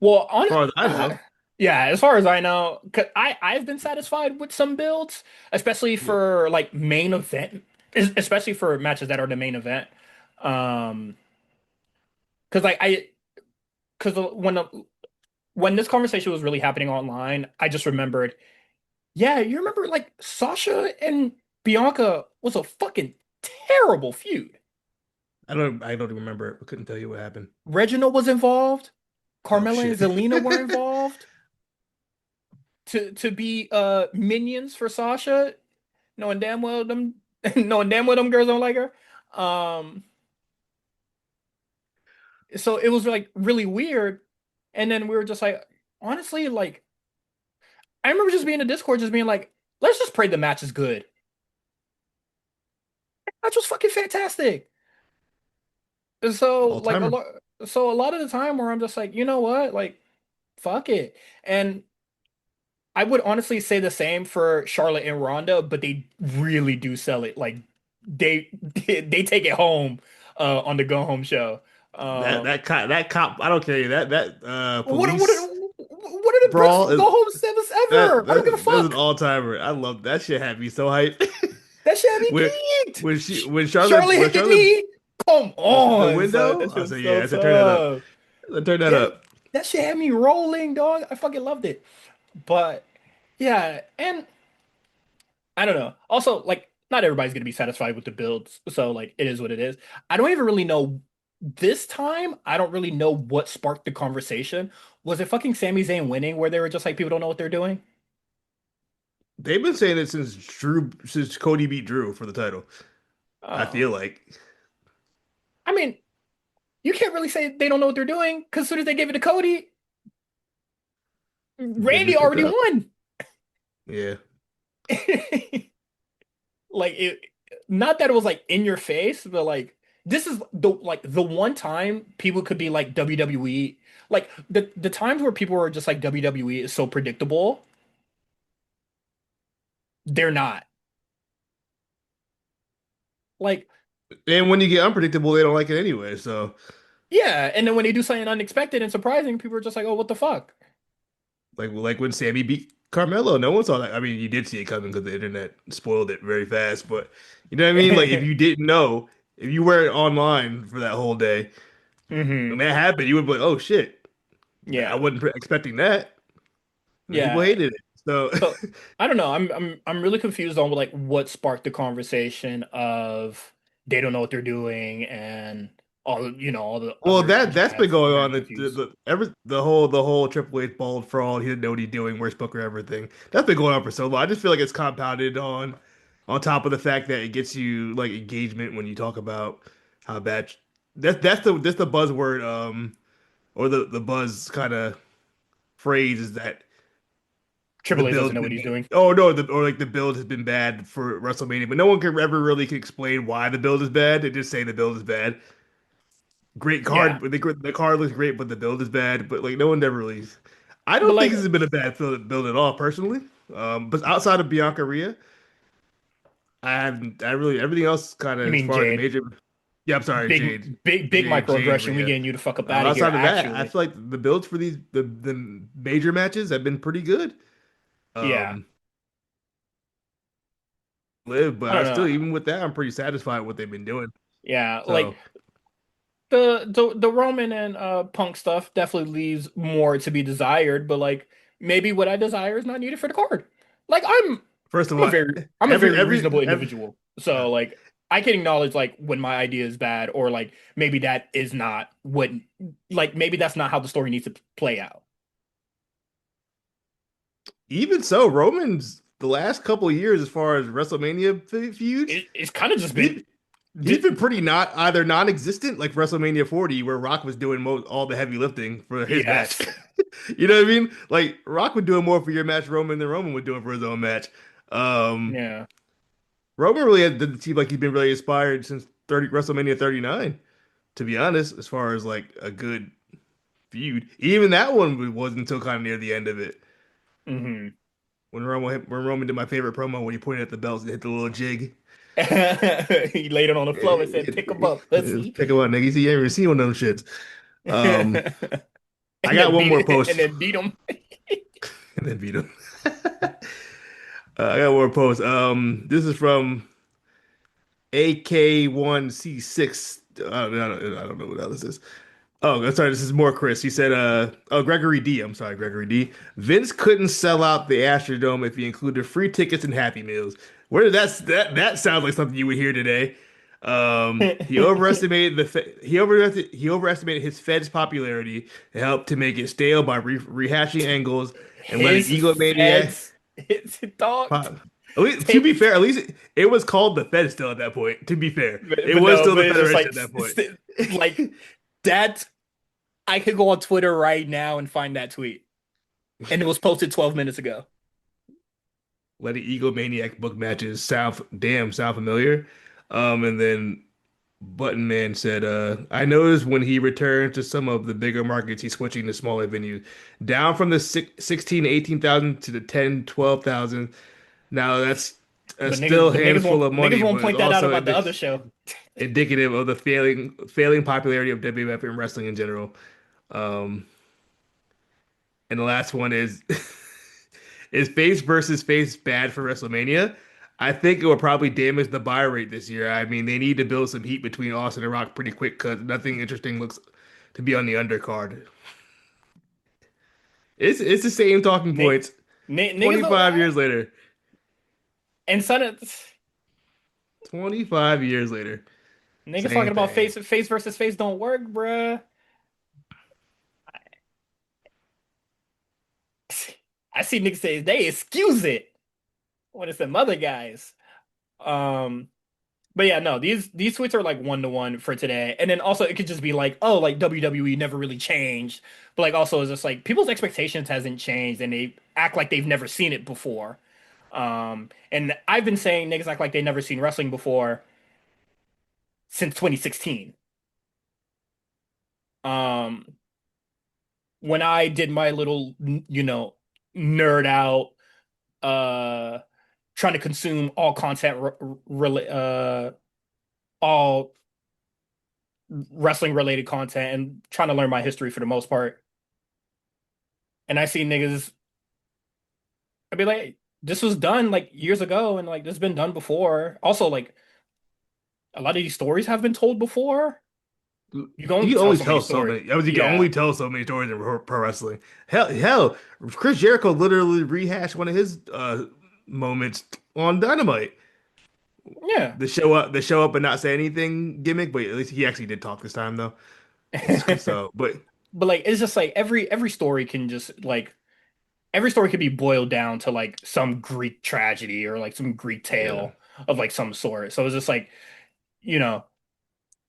Well, as on far as I know. yeah, as far as I know, 'cause I've been satisfied with some builds, especially Yeah. for like main event, especially for matches that are the main event. Um, because like I because when this conversation was really happening online, I just remembered, yeah, you remember like Sasha and Bianca was a fucking terrible feud. I don't remember it. I couldn't tell you what happened. Reginald was involved, Oh Carmella and shit. Zelina were involved to be minions for Sasha, knowing damn well them knowing damn well them girls don't like her. Um, so it was like really weird. And then we were just like, honestly, like I remember just being in the Discord, just being like, let's just pray the match is good. Match was fucking fantastic. And so All like timer. a lot of the time where I'm just like, you know what, like fuck it. And I would honestly say the same for Charlotte and Ronda, but they really do sell it. Like they take it home on the go home show. Um, That cop. I don't care. That what police are the best brawl is go home sevens that ever? I don't give a that's an fuck. all timer. I love that shit. Had me so hyped. That shit had me when geeked. when Charlotte Charlotte hit the knee. Come went through the on, son. window, That I shit was said, so "Yeah, I said turn that up. tough. Turn that Yeah, up." that shit had me rolling, dog. I fucking loved it. But yeah, and I don't know. Also, like, not everybody's gonna be satisfied with the builds, so like, it is what it is. I don't even really know this time. I don't really know what sparked the conversation. Was it fucking Sami Zayn winning, where they were just like, people don't know what they're doing? They've been saying it since Cody beat Drew for the title. I Oh, feel like I mean, you can't really say they don't know what they're doing because as soon as they gave it to Cody, Randy business picked already up. won. Yeah. Like it, not that it was like in your face, but like this is the one time people could be like WWE, like the times where people were just like WWE is so predictable, they're not. Like, And when you get unpredictable, they don't like it anyway. So yeah, and then when they do something unexpected and surprising, people are just like, oh, what the fuck? like when Sammy beat Carmelo, no one saw that. I mean, you did see it coming because the internet spoiled it very fast. But you know what I mean? Like if you didn't know, if you weren't online for that whole day, when Hmm. that happened, you would be like, "Oh shit, I Yeah. wasn't expecting that." And people Yeah. hated it. So So I don't know. I'm really confused on like what sparked the conversation of they don't know what they're doing and all the well, other that's been jazz. I'm going very on. confused. The whole Triple H bald fraud. He didn't know what he's doing. Worst booker ever thing. That's been going on for so long. I just feel like it's compounded on top of the fact that it gets you like engagement when you talk about how bad. That's the buzzword or the buzz kind of phrase is that the Triple H doesn't build's know what been he's doing. oh no or like the build has been bad for WrestleMania, but no one can ever really can explain why the build is bad. They just say the build is bad. Great card, Yeah. but the card looks great, but the build is bad. But like no one ever really. I But don't think like, this has been a bad build at all, personally. But outside of Bianca Rhea, I really everything else kind you of as mean far as the Jade? major. Yeah, I'm sorry, Jade, Big Jade microaggression. We Rhea. getting you the fuck up out of here, Outside of that, I actually. feel like the builds for the major matches have been pretty good. Yeah. Um, live, but I don't I still know. even with that, I'm pretty satisfied with what they've been doing. Yeah, like So the Roman and Punk stuff definitely leaves more to be desired, but like maybe what I desire is not needed for the card. Like first of all, I'm a every very every reasonable every individual. So like I can acknowledge like when my idea is bad or like maybe that is not what like maybe that's not how the story needs to play out. even so, Roman's the last couple of years as far as WrestleMania feuds, It's kind of just he been. He's Did, been pretty not either non-existent, like WrestleMania 40, where Rock was doing all the heavy lifting for his match. yes. You know what I mean? Like Rock would do more for your match, Roman, than Roman would do it for his own match. Um, Yeah. Roman really doesn't seem like he's been really inspired since 30 WrestleMania 39, to be honest, as far as like a good feud. Even that one wasn't until kind of near the end of it. Hmm. When Roman did my favorite promo when he pointed at the belts and hit the little jig. He laid it on the floor and said, "Pick him up, pussy." Pick him up, nigga. You ain't even seen one of them shits. Um, I And got then one more and post then beat him. and then beat him. I got one more post. This is from AK1C6. I don't know what else this is. Oh, sorry, this is more Chris. He said, Gregory D. I'm sorry, Gregory D. Vince couldn't sell out the Astrodome if he included free tickets and Happy Meals. Where did that sounds like something you would hear today. He overestimated his Fed's popularity and helped to make it stale by rehashing angles and letting His egomaniac feds, his dog. pop. At least, to be Take, fair, at least it was called the Fed still at that point. To be fair, it but was no, still but the it's just Federation like, at that point. like that. I could go on Twitter right now and find that tweet, and it was posted 12 minutes ago. Letting egomaniac book matches sound familiar. And then Button Man said, I noticed when he returned to some of the bigger markets, he's switching to smaller venues, down from the 16, 18,000 to the 10, 12,000. Now that's a still But niggas handful of niggas money, won't but it's point that out also about the other show. indicative of the failing popularity of WWF and wrestling in general. Um, and the last one is is face versus face bad for WrestleMania? I think it will probably damage the buy rate this year. I mean, they need to build some heat between Austin and Rock pretty quick because nothing interesting looks to be on the undercard. It's the same talking Ni- points Niggas, 25 years later. and son of 25 years later. niggas talking Same about thing. face versus face don't work, bruh. I see niggas say they excuse it when it's them other guys. Um, but yeah, no, these tweets are like one to one for today. And then also it could just be like, oh, like WWE never really changed. But like also it's just like people's expectations hasn't changed and they act like they've never seen it before. And I've been saying niggas act like they never seen wrestling before since 2016. Um, when I did my little, nerd out, uh, trying to consume all content, all wrestling related content, and trying to learn my history for the most part. And I see niggas, I'd be like, this was done like years ago, and like this has been done before. Also, like a lot of these stories have been told before. You can You only can tell only so many tell so stories. many. I mean, you can only Yeah, tell so many stories in pro wrestling. Hell, Chris Jericho literally rehashed one of his moments on Dynamite. yeah. The show up and not say anything gimmick, but at least he actually did talk this time though. So, but But like it's just like every story can just like every story could be boiled down to like some Greek tragedy or like some Greek yeah. tale of like some sort. So it's just like, you know,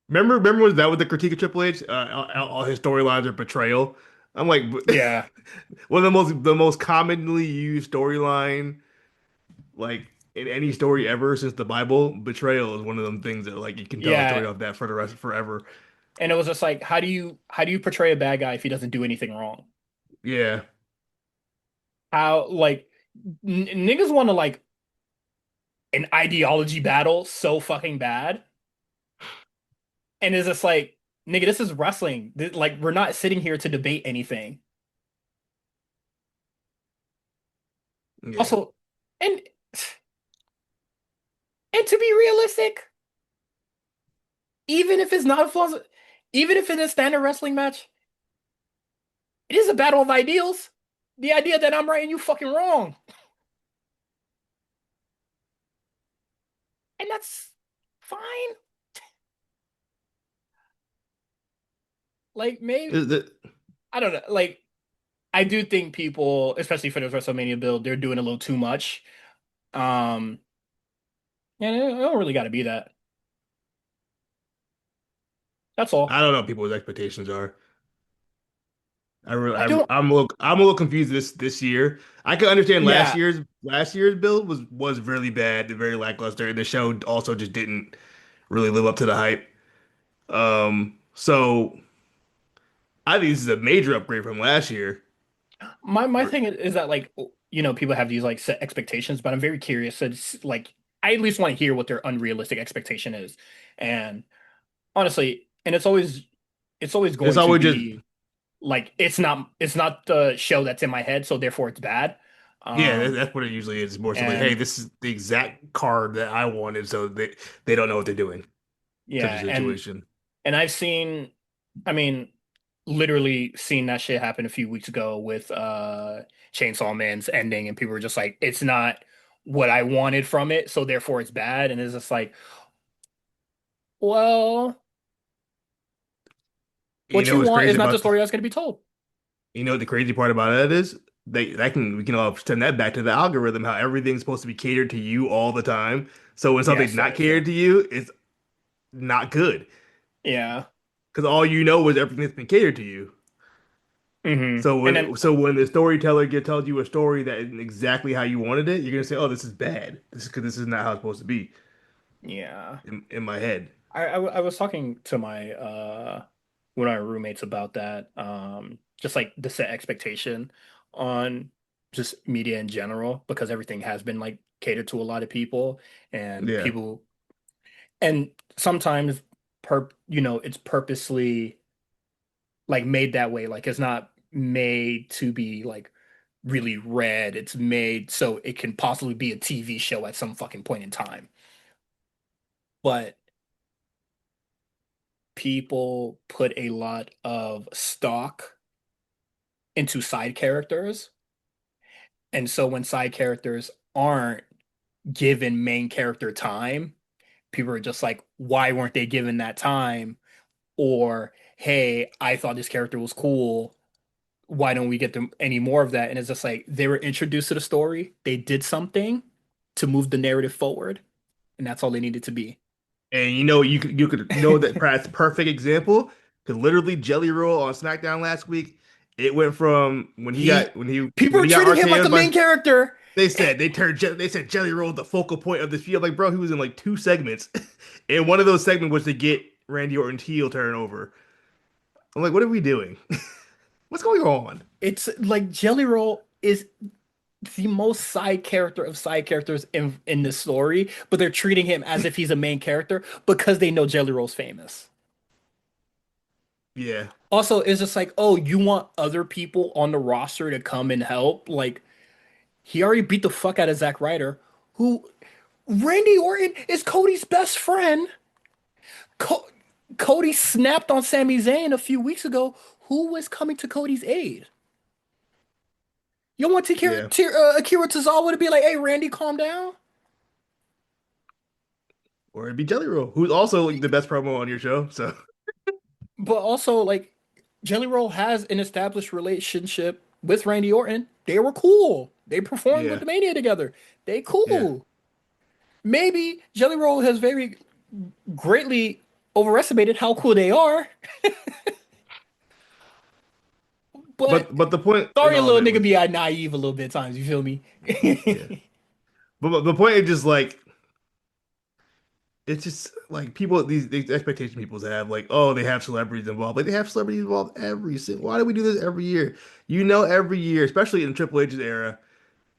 Remember was that with the critique of Triple H? All his storylines are betrayal. I'm like, yeah. one of the most commonly used storyline like in any story ever since the Bible. Betrayal is one of them things that like you can tell a Yeah. story off that for the rest forever. And it was just like, how do you portray a bad guy if he doesn't do anything wrong? Yeah. How like niggas want to like an ideology battle so fucking bad. And it's just like, nigga, this is wrestling. Like we're not sitting here to debate anything. Yeah. Also, and and to be realistic, even if it's not a flaws, even if in a standard wrestling match, it is a battle of ideals. The idea that I'm right and you fucking wrong. And that's fine. Like maybe Is it- I don't know. Like I do think people, especially for this WrestleMania build, they're doing a little too much. Um, and it don't really got to be that. That's all. I don't know what people's expectations are. I don't. I'm a little confused this year. I can understand Yeah, last year's build was really bad, very lackluster, and the show also just didn't really live up to the hype. So I think this is a major upgrade from last year. my thing is that like people have these like set expectations, but I'm very curious. So like I at least want to hear what their unrealistic expectation is, and honestly, and it's always It's going to always just be like it's not the show that's in my head, so therefore it's bad. yeah, Um, that's what it usually is. It's more so like, hey, and this is the exact card that I wanted, so they don't know what they're doing type of yeah, situation. and I've seen, I mean, literally seen that shit happen a few weeks ago with Chainsaw Man's ending, and people were just like, it's not what I wanted from it, so therefore it's bad. And it's just like, well, You what know you what's want crazy is not the about story that's going to be told. you know what the crazy part about that is? We can all send that back to the algorithm, how everything's supposed to be catered to you all the time. So when something's Yes, that not is true. catered to you, it's not good. Yeah. Because all you know is everything that's been catered to you. And then, So when the storyteller tells you a story that isn't exactly how you wanted it, you're gonna say, "Oh, this is bad. This is because this is not how it's supposed to be." yeah. In my head. I was talking to my one of my roommates about that, just like the set expectation on just media in general, because everything has been like catered to a lot of people, and Yeah. people, and sometimes it's purposely like made that way. Like it's not made to be like really read. It's made so it can possibly be a TV show at some fucking point in time. But people put a lot of stock into side characters. And so when side characters aren't given main character time, people are just like, why weren't they given that time? Or, hey, I thought this character was cool. Why don't we get them any more of that? And it's just like they were introduced to the story, they did something to move the narrative forward, and that's all they needed to be. And you know that Pratt's perfect example. Because literally Jelly Roll on SmackDown last week, it went from He People when are he got treating him like a RKO'd main by character. they said Jelly Roll was the focal point of this field. Like, bro, he was in like two segments. And one of those segments was to get Randy Orton's heel turn over. I'm like, what are we doing? What's going on? It's like Jelly Roll is the most side character of side characters in the story, but they're treating him as if he's a main character because they know Jelly Roll's famous. Yeah, Also, it's just like, oh, you want other people on the roster to come and help? Like, he already beat the fuck out of Zack Ryder, who Randy Orton is Cody's best friend. Co Cody snapped on Sami Zayn a few weeks ago. Who was coming to Cody's aid? You want yeah. Akira Tozawa to be like, hey, Randy, calm down? Or it'd be Jelly Roll, who's also like, the best promo on your show. So But also, like, Jelly Roll has an established relationship with Randy Orton. They were cool. They performed with yeah, the Mania together. They yeah. cool. Maybe Jelly Roll has very greatly overestimated how cool they are, but But the point in sorry, all of little it nigga was be naive a little bit at times. You feel me? yeah. But the point is just like it's just like people these expectations people have like oh they have celebrities involved like they have celebrities involved every single why do we do this every year every year especially in Triple H's era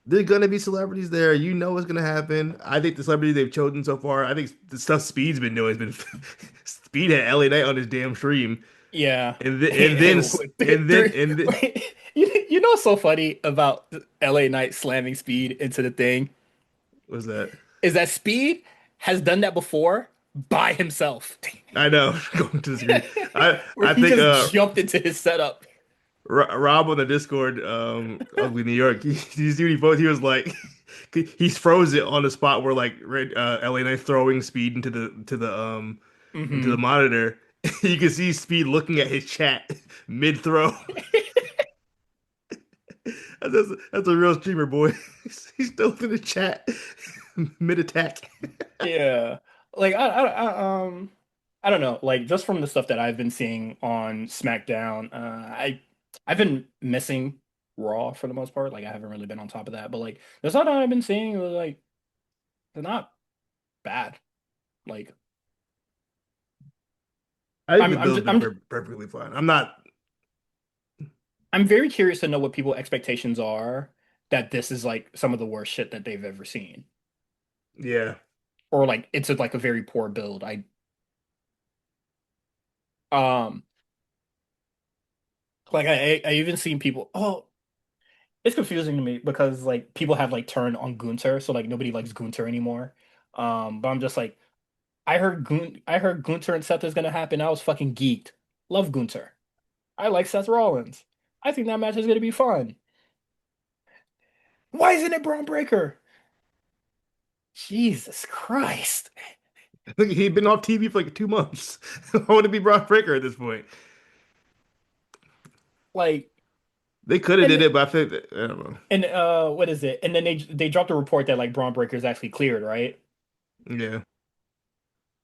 there's gonna be celebrities there what's gonna happen I think the celebrities they've chosen so far I think the stuff Speed's been doing has been Speed had LA Knight on his damn stream Yeah. and then You know what's so funny about LA Knight slamming Speed into the thing was that is that Speed has done that before by himself, I know going to the screen where I he think just jumped into his setup. Rob on the Discord, Ugly New York. He see what he posted? He was like, he's froze it on the spot where like LA Knight throwing Speed into the Hmm. monitor. You can see Speed looking at his chat mid throw. That's a real streamer boy. He's still in the chat mid attack. Yeah. Like I I don't know, like just from the stuff that I've been seeing on SmackDown, I've been missing Raw for the most part. Like I haven't really been on top of that, but like the stuff that I've been seeing was like they're not bad. Like I think I'm the I'm Bills just, been perfectly fine. I'm not. I'm very curious to know what people expectations are that this is like some of the worst shit that they've ever seen, Yeah, or like it's like a very poor build. Um I even seen people. Oh, it's confusing to me because like people have like turned on Gunter, so like nobody likes Gunter anymore. But I'm just like I heard Gunter and Seth is gonna happen. I was fucking geeked. Love Gunter. I like Seth Rollins. I think that match is gonna be fun. Why isn't it Braun Breaker? Jesus Christ. I think he'd been off TV for like 2 months. I want to be Brock Breaker at this point. Like They could have did and it, but I think that, I don't know. what is it? And then they dropped a report that like Braun Breaker is actually cleared, right? Yeah.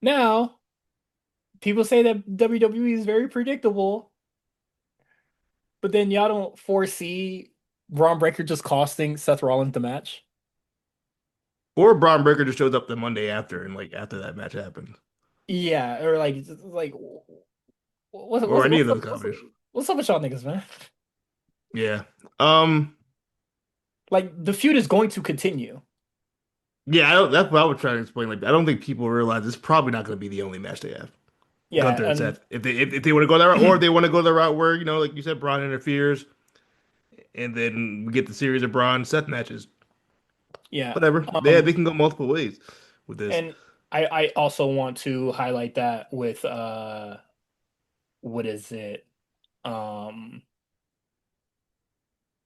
Now, people say that WWE is very predictable, but then y'all don't foresee Braun Breaker just costing Seth Rollins the match. Or Braun Breaker just shows up the Monday after, and like after that match happens, Yeah, or like or any of those combinations. what's up with y'all niggas, man? Yeah. Um. Like the feud is going to continue. Yeah. That's what I would try to explain. Like, I don't think people realize it's probably not going to be the only match they have. Yeah, Gunther and and Seth. If they want to go that route, or if they want to go the route where like you said, Braun interferes, and then we get the series of Braun Seth matches. yeah. Whatever. They can go multiple ways with this. And I also want to highlight that with what is it? Um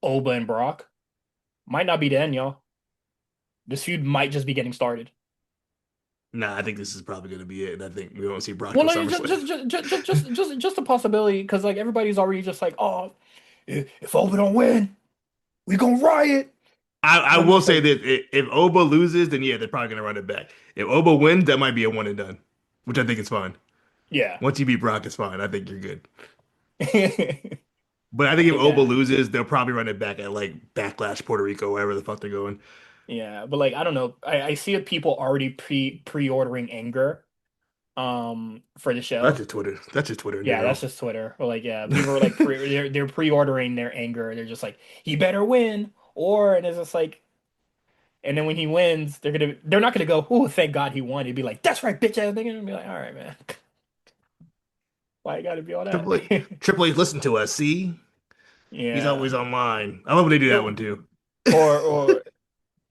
Oba and Brock. Might not be the end, y'all. This feud might just be getting started. Nah, I think this is probably going to be it, and I think we won't see Brock Well, till no, SummerSlam. just a possibility because like everybody's already just like, oh, if Oba don't win, we gonna riot. I And I'm will just say like, that if Oba loses, then yeah, they're probably going to run it back. If Oba wins, that might be a one and done, which I think is fine. yeah, Once you beat Brock, it's fine. I think you're good. But I think if Oba yeah, loses, they'll probably run it back at like Backlash, Puerto Rico, wherever the fuck they're going. yeah. But like, I don't know. I see people already pre-ordering Anger, for the That's show. just Twitter. That's just Twitter in Yeah, that's general. just Twitter. But like, yeah, people are like they're pre-ordering their Anger. They're just like, he better win, or and it's just like, and then when he wins, they're not gonna go, oh, thank God he won. He'd be like, that's right, bitch ass nigga, and be like, all right, man. Why you gotta be all that? Triple H, Triple H, listen to us. See, he's Yeah. always online. I love when they do that one Or too. or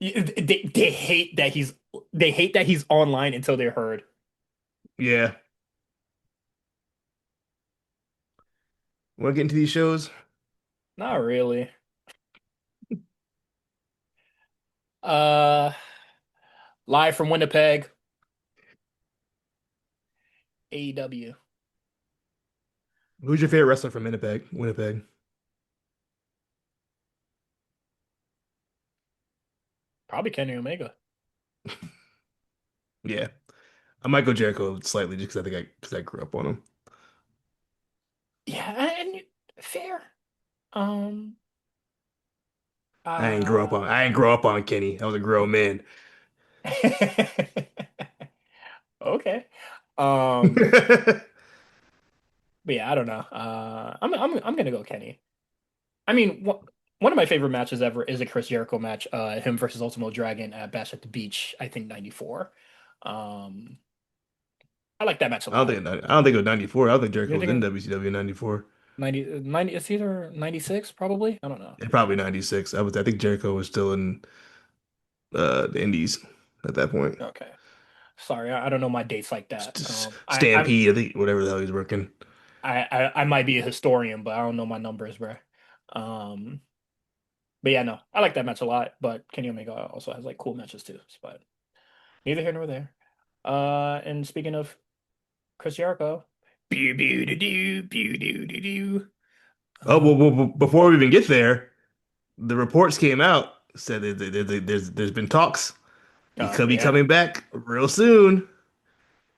they hate that he's online until they're heard. Yeah. Want to get into these shows? Not really. Uh, live from Winnipeg, AEW. Who's your favorite wrestler from Winnipeg? Winnipeg. Probably Kenny Omega. Yeah. I might go Jericho slightly just because I grew up on him. Yeah, and fair. Um, I ain't uh, grow up on Kenny. I was a grown man. okay. Um, but yeah, I don't know. I'm gonna go Kenny. I mean, one of my favorite matches ever is a Chris Jericho match, him versus Ultimo Dragon at Bash at the Beach, I think 94. Um, I like that match a lot. I don't think it was 94. I don't think Jericho You was in think WCW in 94. 90, it's either 96, probably? I don't know. It probably 96. I think Jericho was still in the Indies at that point. Okay. Sorry, I don't know my dates like that. Stampede, I think whatever the hell he's working. I might be a historian, but I don't know my numbers, bro. Um, but yeah, no, I like that match a lot. But Kenny Omega also has like cool matches too. But neither here nor there. And speaking of Chris Jericho, pew pew doo doo pew doo doo doo. Oh, Uh, before we even get there, the reports came out said that there's been talks. He could be yeah, coming back real soon.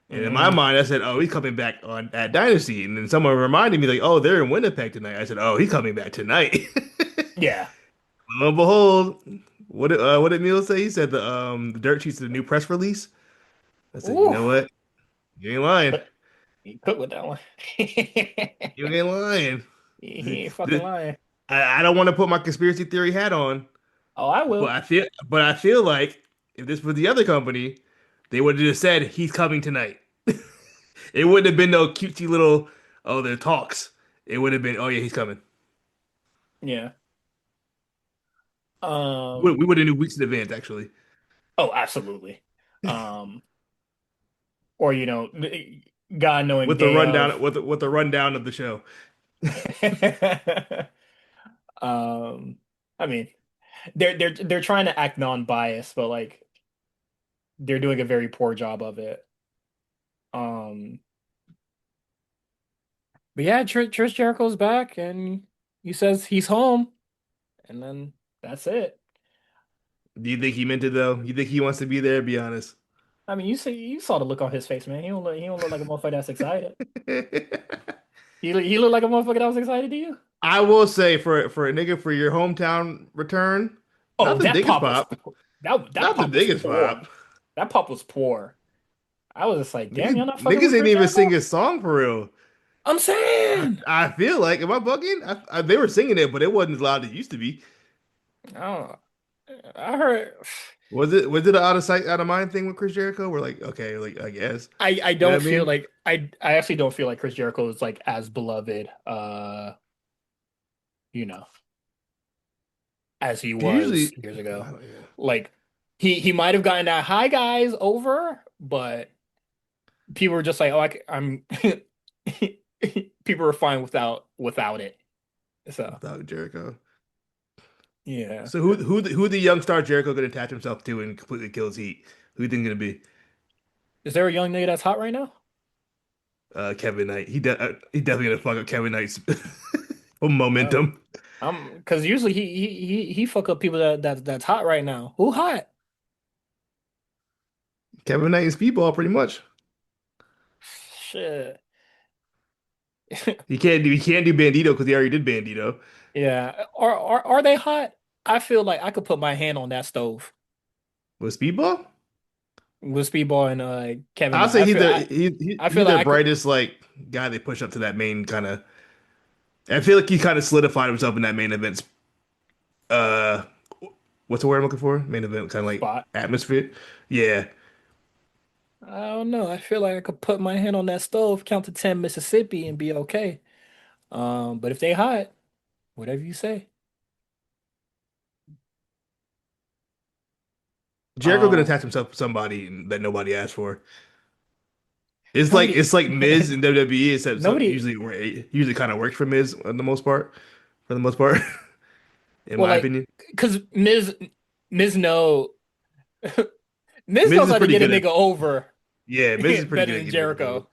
And in my Hmm. mind, I said, "Oh, he's coming back on at Dynasty." And then someone reminded me, like, "Oh, they're in Winnipeg tonight." I said, "Oh, he's coming back tonight." Yeah. Lo and behold, what did Neil say? He said the dirt sheets of the new press release. I said, "You Ooh. know what? You ain't lying. But he cooked with that one. You ain't lying." He ain't fucking lying. I don't want to put my conspiracy theory hat on, Oh, I but will. I feel like if this was the other company, they would have just said he's coming tonight. It wouldn't have been no cutesy little oh there talks. It would have been oh yeah he's coming. Yeah. We Um. would have knew weeks in advance actually Oh, absolutely. Um. Or God knowing with the day of. rundown with the rundown of the show. um. I mean, they're trying to act non-biased, but like they're doing a very poor job of it. Um. But yeah, Chris Jericho's back, and he says he's home, and then that's it. Do you think he meant it though? You think he wants to be there? Be honest. I mean, you saw the look on his face, man. He don't look like a motherfucker that's excited. He looked like a motherfucker that was excited to you. I will say for a nigga for your hometown return, not Oh, the that biggest pop was pop, poor. That not the pop was biggest poor. pop. That pop was poor. I was just like, damn, Niggas, y'all not fucking niggas with ain't Chris even sing Jericho? his song for real. I'm saying. I feel like, am I bugging? They were singing it, but it wasn't as loud as it used to be. Oh, I heard. Was it an out of sight, out of mind thing with Chris Jericho? We're like, okay, like I guess. I You know don't what I feel mean? like I actually don't feel like Chris Jericho is like as beloved, you know, as he 'Cause was usually, years ago. yeah. Like he might have gotten that hi guys over, but people were just like, oh, I'm. People were fine without it. So Without Jericho. yeah, So who the young star Jericho gonna attach himself to and completely kill his heat? Who you think gonna be? is there a young nigga that's hot right now? Kevin Knight. He definitely gonna fuck up Kevin Knight's Oh, momentum. because usually he fuck up people that's hot right now. Who hot? Kevin Knight and Speedball pretty much. Shit. He can't do Bandito because he already did Bandito. Yeah. Are they hot? I feel like I could put my hand on that stove With Speedball? with Speedball and Kevin. I'll I say feel I feel he's like their I could brightest like guy they push up to that main kind of. I feel like he kind of solidified himself in that main event. Uh, what's the word I'm looking for? Main event kind of like spot. atmosphere. Yeah, I don't know. I feel like I could put my hand on that stove, count to 10 Mississippi and be okay. But if they hot, whatever you say. Jericho gonna Um, attach himself to somebody that nobody asked for. It's like nobody, it's like Miz in WWE, except so nobody. usually kind of works for Miz for the most part, in Well, my like, opinion. cause Miz know Miz Miz knows is how to pretty get a good at nigga over yeah, Miz is pretty better good at than getting niggas over. Jericho,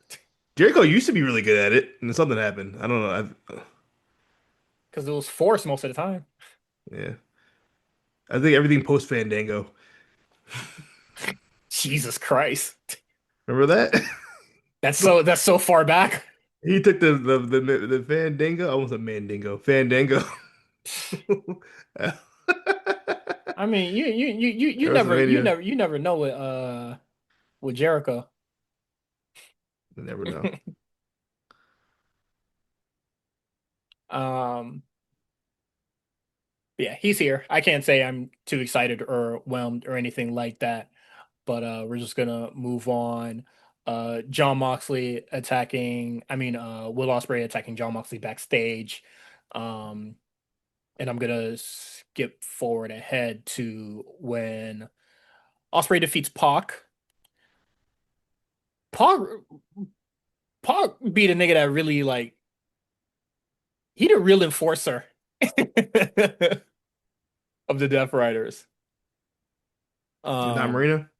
Jericho used to be really good at it, and then something happened. I don't know. cause it was forced most of the time. Yeah, I think everything post Fandango. Jesus Christ, Remember that? that's so far back. He took the Fandango, almost a Mandingo, Fandango. I mean, you never you WrestleMania. never you never know with Jericho. You never know. Um, yeah, he's here. I can't say I'm too excited or whelmed or anything like that. But we're just gonna move on. John Moxley attacking, I mean, Will Ospreay attacking John Moxley backstage. Um, and I'm gonna skip forward ahead to when Ospreay defeats Pac. Pac, Pac beat a nigga that really like he the real enforcer of the Death Riders. Is that Um, Marina?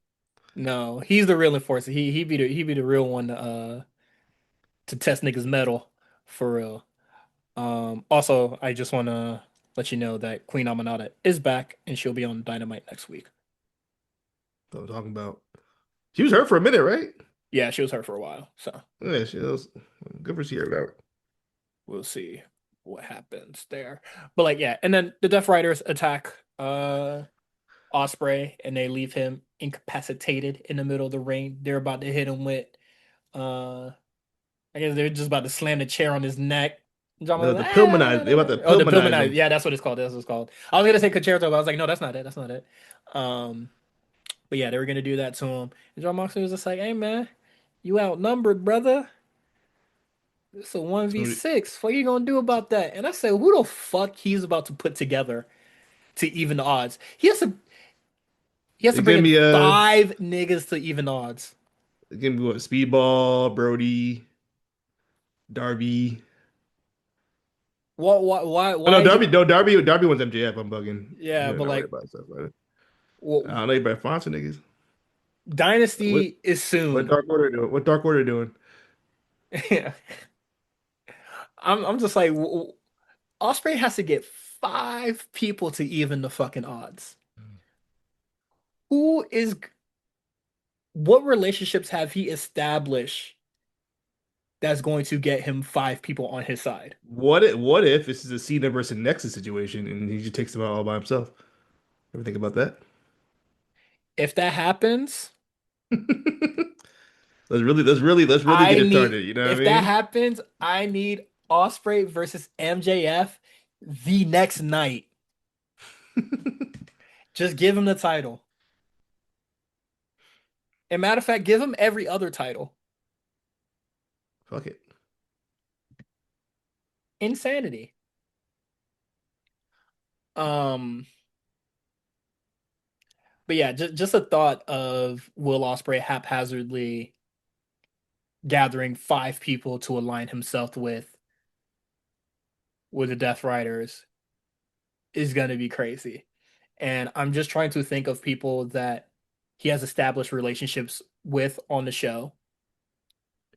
no, he's the real enforcer. He be the real one to test niggas' metal for real. Also, I just want to let you know that Queen Aminata is back and she'll be on Dynamite next week. That's what I'm talking about. She was hurt for a minute, right? Yeah, she was hurt for a while. So Yeah, she was good for Sierra. we'll see what happens there. But like, yeah, and then the Death Riders attack Osprey and they leave him incapacitated in the middle of the ring. They're about to hit him with uh I guess they're just about to slam the chair on his neck. John No, was like, the Pillmanize. They about to oh, the Pillmanize Pillmanize. him. Yeah, that's what it's called. That's what it's called. I was gonna say concerto, but I was like, no, that's not it. That's not it. Um, but yeah, they were gonna do that to him. And John Moxley was just like, hey man, you outnumbered, brother. It's a So 1v6. What you gonna do about that? And I said, who the fuck he's about to put together to even the odds? He has to it's bring gonna in be five niggas to even the odds. it's gonna be what? Speedball, Brody, Darby. Oh no, Why is it? Darby wants MJF. I'm bugging. Yeah, Yeah, but not worried like, about stuff. Right? I well, don't know. You better find some niggas. What Dynasty is what soon. Dark Order doing? What Dark Order doing? Yeah, I'm just like, Osprey has to get five people to even the fucking odds. Who is what relationships have he established that's going to get him five people on his side? What if this is a Cena versus Nexus situation and he just takes them out all by himself? Ever think about that? If that happens, Let's really get I it need started. You know what I if that mean? happens, I need Osprey versus MJF the next night. Just give him the title. And matter of fact, give him every other title. Fuck it. Insanity. Um, but yeah, just a thought of Will Ospreay haphazardly gathering five people to align himself with the Death Riders is gonna be crazy. And I'm just trying to think of people that he has established relationships with on the show.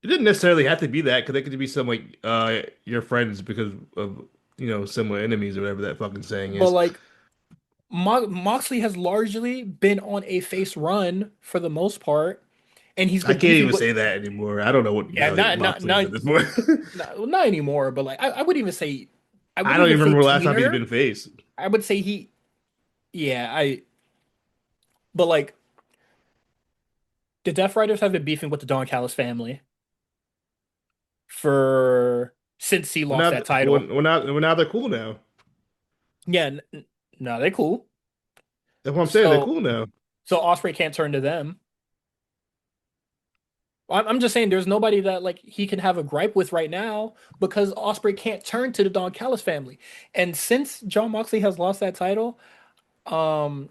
It didn't necessarily have to be that because they could be some like your friends because of similar enemies or whatever that fucking saying But is. like Moxley has largely been on a face run for the most part, and he's I been can't beefing even with say that anymore. I don't know what the yeah, hell Moxley is at this point. not anymore, but like I wouldn't even say I I wouldn't don't even even say remember the last time he's tweener. been face. I would say he yeah, I but like the Death Riders have been beefing with the Don Callis family for since he Well, lost now, that title. now they're cool now. Yeah, no, they're cool. That's what I'm saying. They're So cool now. so Osprey can't turn to them. I'm just saying there's nobody that like he can have a gripe with right now because Osprey can't turn to the Don Callis family. And since John Moxley has lost that title, um,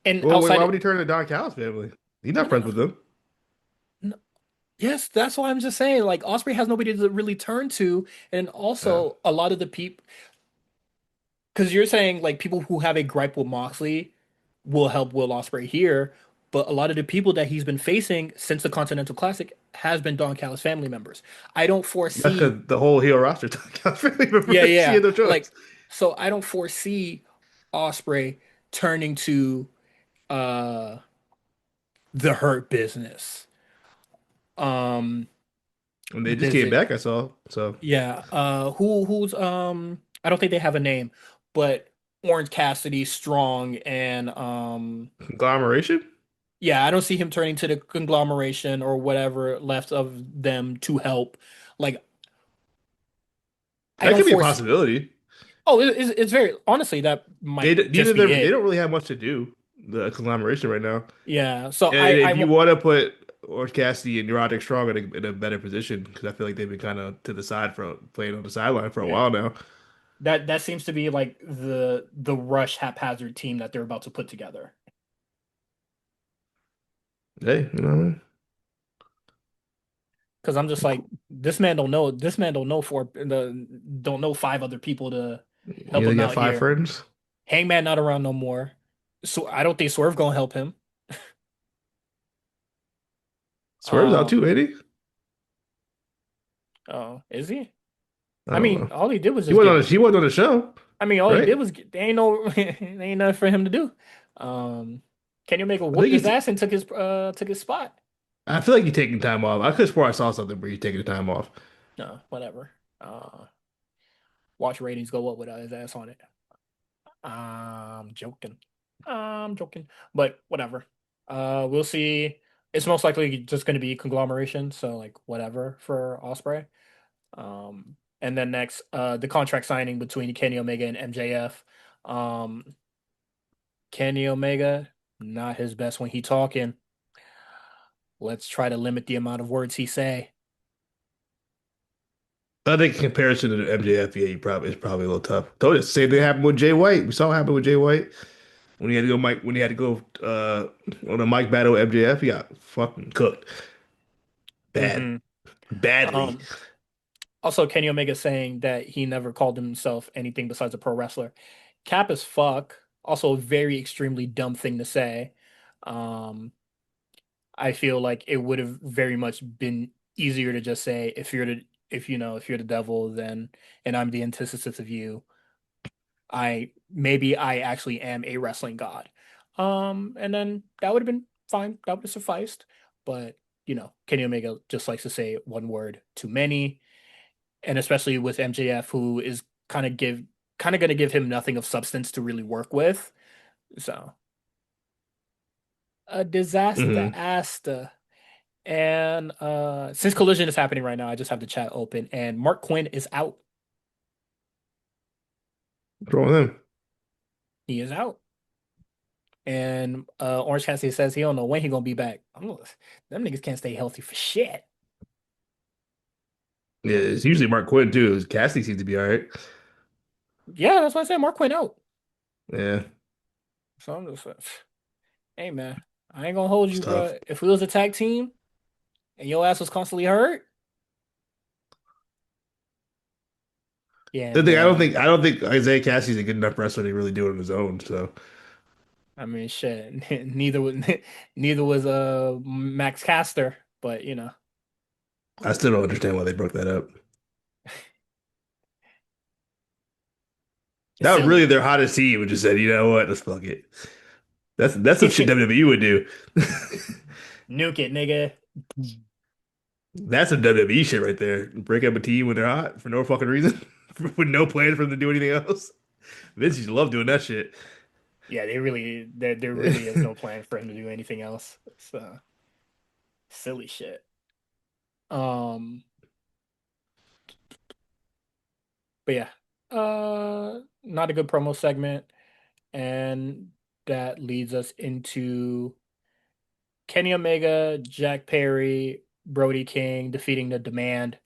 and Well, wait, outside why of, would he turn to Don Callis family? He's no, not no, friends no, with them. no. Yes, that's why I'm just saying like Osprey has nobody to really turn to, and Uh, also a lot of the people because you're saying like people who have a gripe with Moxley will help Will Ospreay here, but a lot of the people that he's been facing since the Continental Classic has been Don Callis family members. I don't that's foresee, because the whole heel roster Don Callis family yeah, members. He yeah, had no choice. like so I don't foresee Ospreay turning to uh the Hurt Business. Um, And they what just is came it? back, I saw. So Yeah, who's I don't think they have a name, but Orange Cassidy, Strong, and conglomeration. yeah, I don't see him turning to the conglomeration or whatever left of them to help. Like, I That don't could be a foresee. possibility. Oh, it's very honestly that might Neither just of be them. They it. don't really have much to do. The conglomeration right now. Yeah. So And if you want to put Orange Cassidy and Roderick Strong in a better position, because I feel like they've been kind of to the side for playing on the sideline for a yeah, while now. that seems to be like the rush haphazard team that they're about to put together. Hey, you know what I mean? Because I'm just like this man don't know don't know five other people to You help only him got out five here. friends. Hangman not around no more. So I don't think Swerve gonna help him. Swerve's out Um, too, ain't he? oh, is he? I I don't mean, know. all he did was He just wasn't on get. the, he wasn't on the show, I mean, all he right? did was get, there ain't no there ain't nothing for him to do. Um, Kenny Omega I think whooped his he's ass and took his spot. I feel like you're taking time off. I could have swore I saw something where you're taking the time off. No, whatever. Watch ratings go up with his ass on it. I'm joking. I'm joking. But whatever. We'll see. It's most likely just going to be conglomeration, so like whatever for Osprey. And then next, the contract signing between Kenny Omega and MJF. Um, Kenny Omega, not his best when he talking. Let's try to limit the amount of words he say. I think in comparison to the MJF, yeah, you probably it's probably a little tough. Told you, same thing happened with Jay White. We saw what happened with Jay White when he had to go Mike when he had to go on a mic battle with MJF. He got fucking cooked bad, Hmm. badly. Um, Also, Kenny Omega saying that he never called himself anything besides a pro wrestler. Cap as fuck. Also, a very extremely dumb thing to say. Um, I feel like it would have very much been easier to just say if you're the devil, then and I'm the antithesis of you. I actually am a wrestling god. And then that would have been fine. That would have sufficed. But Kenny Omega just likes to say one word too many, and especially with MJF, who is kind of going to give him nothing of substance to really work with. So a disaster Hmm. asta. And since Collision is happening right now, I just have the chat open, and Mark Quinn is out. What's wrong with him? He is out. And Orange Cassidy says he don't know when he gonna be back. Them niggas can't stay healthy for shit. Yeah, it's usually Mark Quinn too. Cassidy seems to be all right. Yeah, that's why I said Mark Quinn out. Yeah, So I'm just like, hey man, I ain't gonna hold it's you, tough. bro. If we was a tag team and your ass was constantly hurt, yeah, The thing, boy. I don't think Isaiah Cassidy's a good enough wrestler to really do it on his own. So I mean, shit. Neither was Max Caster, but I still don't understand why they broke that up. it's That was really silly. their hottest team, and just said, you know what, let's fuck it. That's some shit WWE would do. Nuke it, nigga. That's some WWE shit right there. Break up a team when they're hot for no fucking reason, with no plan for them to do anything else. Vince used to love doing that shit. Yeah, there really is no plan for him to do anything else. It's silly shit. Um, but yeah, not a good promo segment, and that leads us into Kenny Omega, Jack Perry, Brody King defeating the Demand.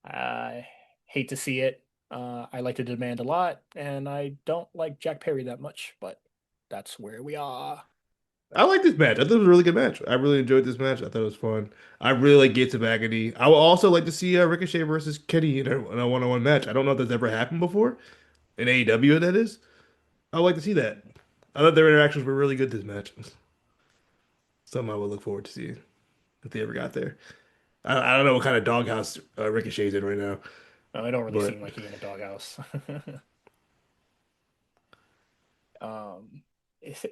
I hate to see it. I like the Demand a lot, and I don't like Jack Perry that much, but that's where we are. I like this match. I thought it was a really good match. I really enjoyed this match. I thought it was fun. I really like Gates of Agony. I would also like to see Ricochet versus Kenny in a one-on-one match. I don't know if that's ever happened before in AEW. That is. I would like to see that. I thought their interactions were really good this match. Something I would look forward to seeing if they ever got there. I don't know what kind of doghouse Ricochet's in right now, It don't really but seem like he in a doghouse. Um,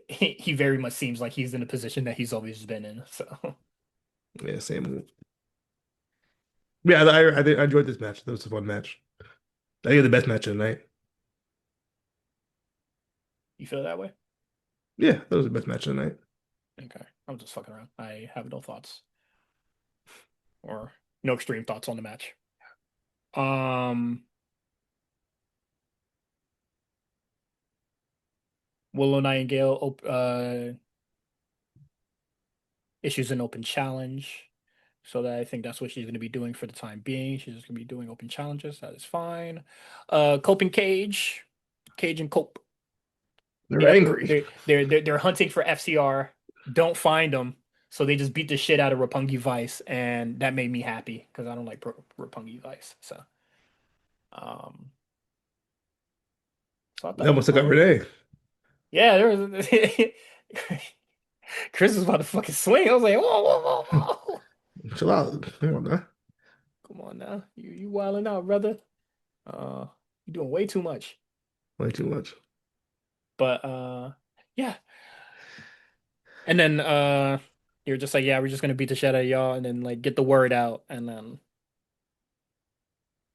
he very much seems like he's in a position that he's always been in. So yeah, same. Yeah, I enjoyed this match. That was a fun match. I think it's the best match of the night. you feel that way? Yeah, that was the best match of the night. Okay, I'm just fucking around. I have no thoughts or no extreme thoughts on the match. Um, Willow Nightingale issues an open challenge. So that I think that's what she's going to be doing for the time being. She's just going to be doing open challenges. That is fine. Cope and Cage, Cage and Cope. They're They're angry. they're hunting for FCR. Don't find them, so they just beat the shit out of Roppongi Vice, and that made me happy because I don't like Roppongi Vice. Um, so I They thought that was almost took out fine. Renee. Yeah, there was. Chris was about to fucking swing. I was like, whoa, whoa, whoa, whoa. Chill out. Come on now. Come on now, you wilding out, brother. Uh, you doing way too much. Way too much. But yeah, and then You're just like, yeah, we're just gonna beat the shit out of y'all and then like get the word out. And then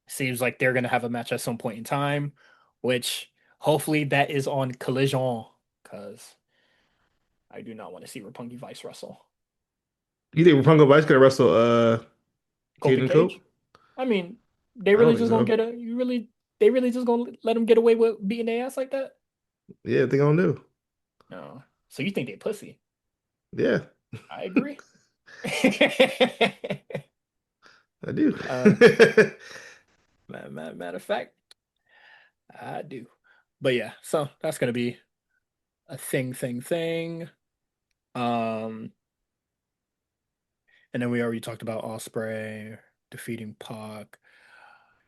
seems like they're gonna have a match at some point in time, which hopefully that is on Collision, because I do not want to see Roppongi Vice wrestle. You think Rapunzel Vice gonna wrestle Colton Caden Cage. Cope? I mean, they I don't really think just gonna so. get a you really they really just gonna let them get away with beating their ass like that? Yeah, they gonna do. No. So you think they pussy? Yeah, I agree. I do. uh, matter of fact, I do. But yeah, so that's gonna be a thing. Um, and then we already talked about Osprey defeating Pac.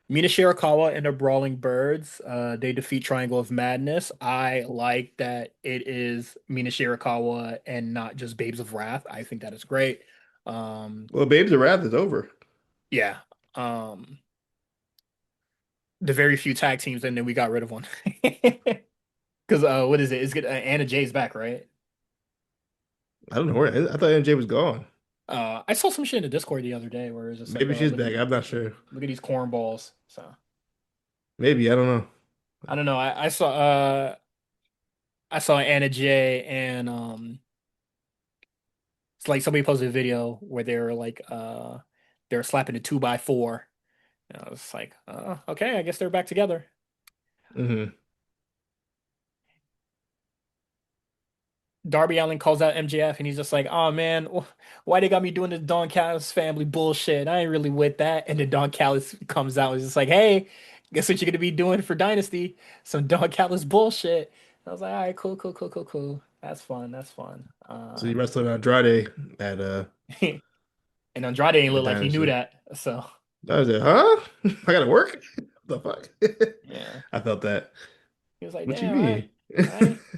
Mina Shirakawa and the Brawling Birds. They defeat Triangle of Madness. I like that it is Mina Shirakawa and not just Babes of Wrath. I think that is great. Um, Well, Babes of Wrath is over. yeah. Um, the very few tag teams, and then we got rid of one. Because what is it? It's good. Anna Jay's back, right? I don't know where. I thought MJ was gone. I saw some shit in the Discord the other day where it's just like, Maybe she's look at back. I'm not sure. look at these cornballs. So Maybe I don't know. I don't know. I saw Anna Jay and it's like somebody posted a video where they're slapping a two by four. And I was like, okay, I guess they're back together. Hmm. Darby Allin calls out MJF and he's just like, oh man, why they got me doing this Don Callis family bullshit? I ain't really with that. And then Don Callis comes out and is just like, hey, guess what you're gonna be doing for Dynasty? Some Don Callis bullshit. I was like, all right, cool. That's fun. That's fun. So you wrestled Andrade And Andrade ain't at look like he knew Dynasty. that. So I was like, huh? I gotta work? What the fuck? yeah. I felt that. He was like, What you damn, mean?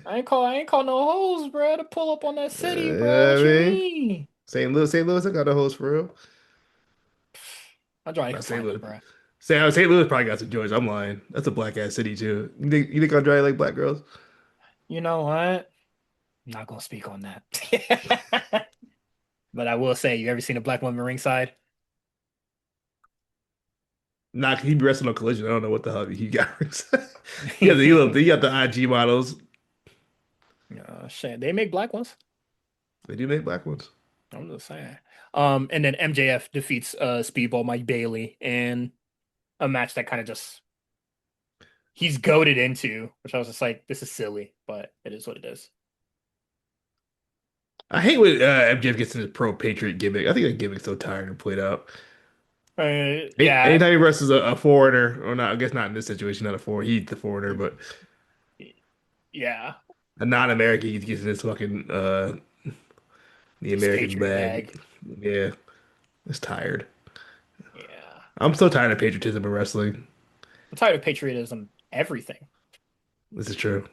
I ain't call no hoes, bro, to pull up on that city, You bro. know what What I you mean? mean? St. Louis, I got a host for real. Andrade can Not St. find them, Louis. bro. St. Louis probably got some joints. I'm lying. That's a black ass city too. You think Andrade like black girls? You know what? I'm not gonna speak on that. But I will say, you ever seen a black woman ringside? Nah, he be wrestling on Collision. I don't know what the hell he got. He got the IG models. Shit, they make black ones. They do make black ones. I'm just saying. And then MJF defeats Speedball Mike Bailey in a match that kind of just he's goaded into, which I was just like, this is silly, but it is what it is. I hate when MJF gets in his pro patriot gimmick. I think that gimmick's so tired and played out. Yeah, Anytime he wrestles a foreigner, or not, I guess not in this situation, not a foreigner, he's the foreigner, but yeah, a non-American, he gets in his fucking the his American Patriot bag. bag. Yeah, it's tired. Yeah, I'm so tired of patriotism in wrestling. I'm tired of patriotism. Everything. This is true.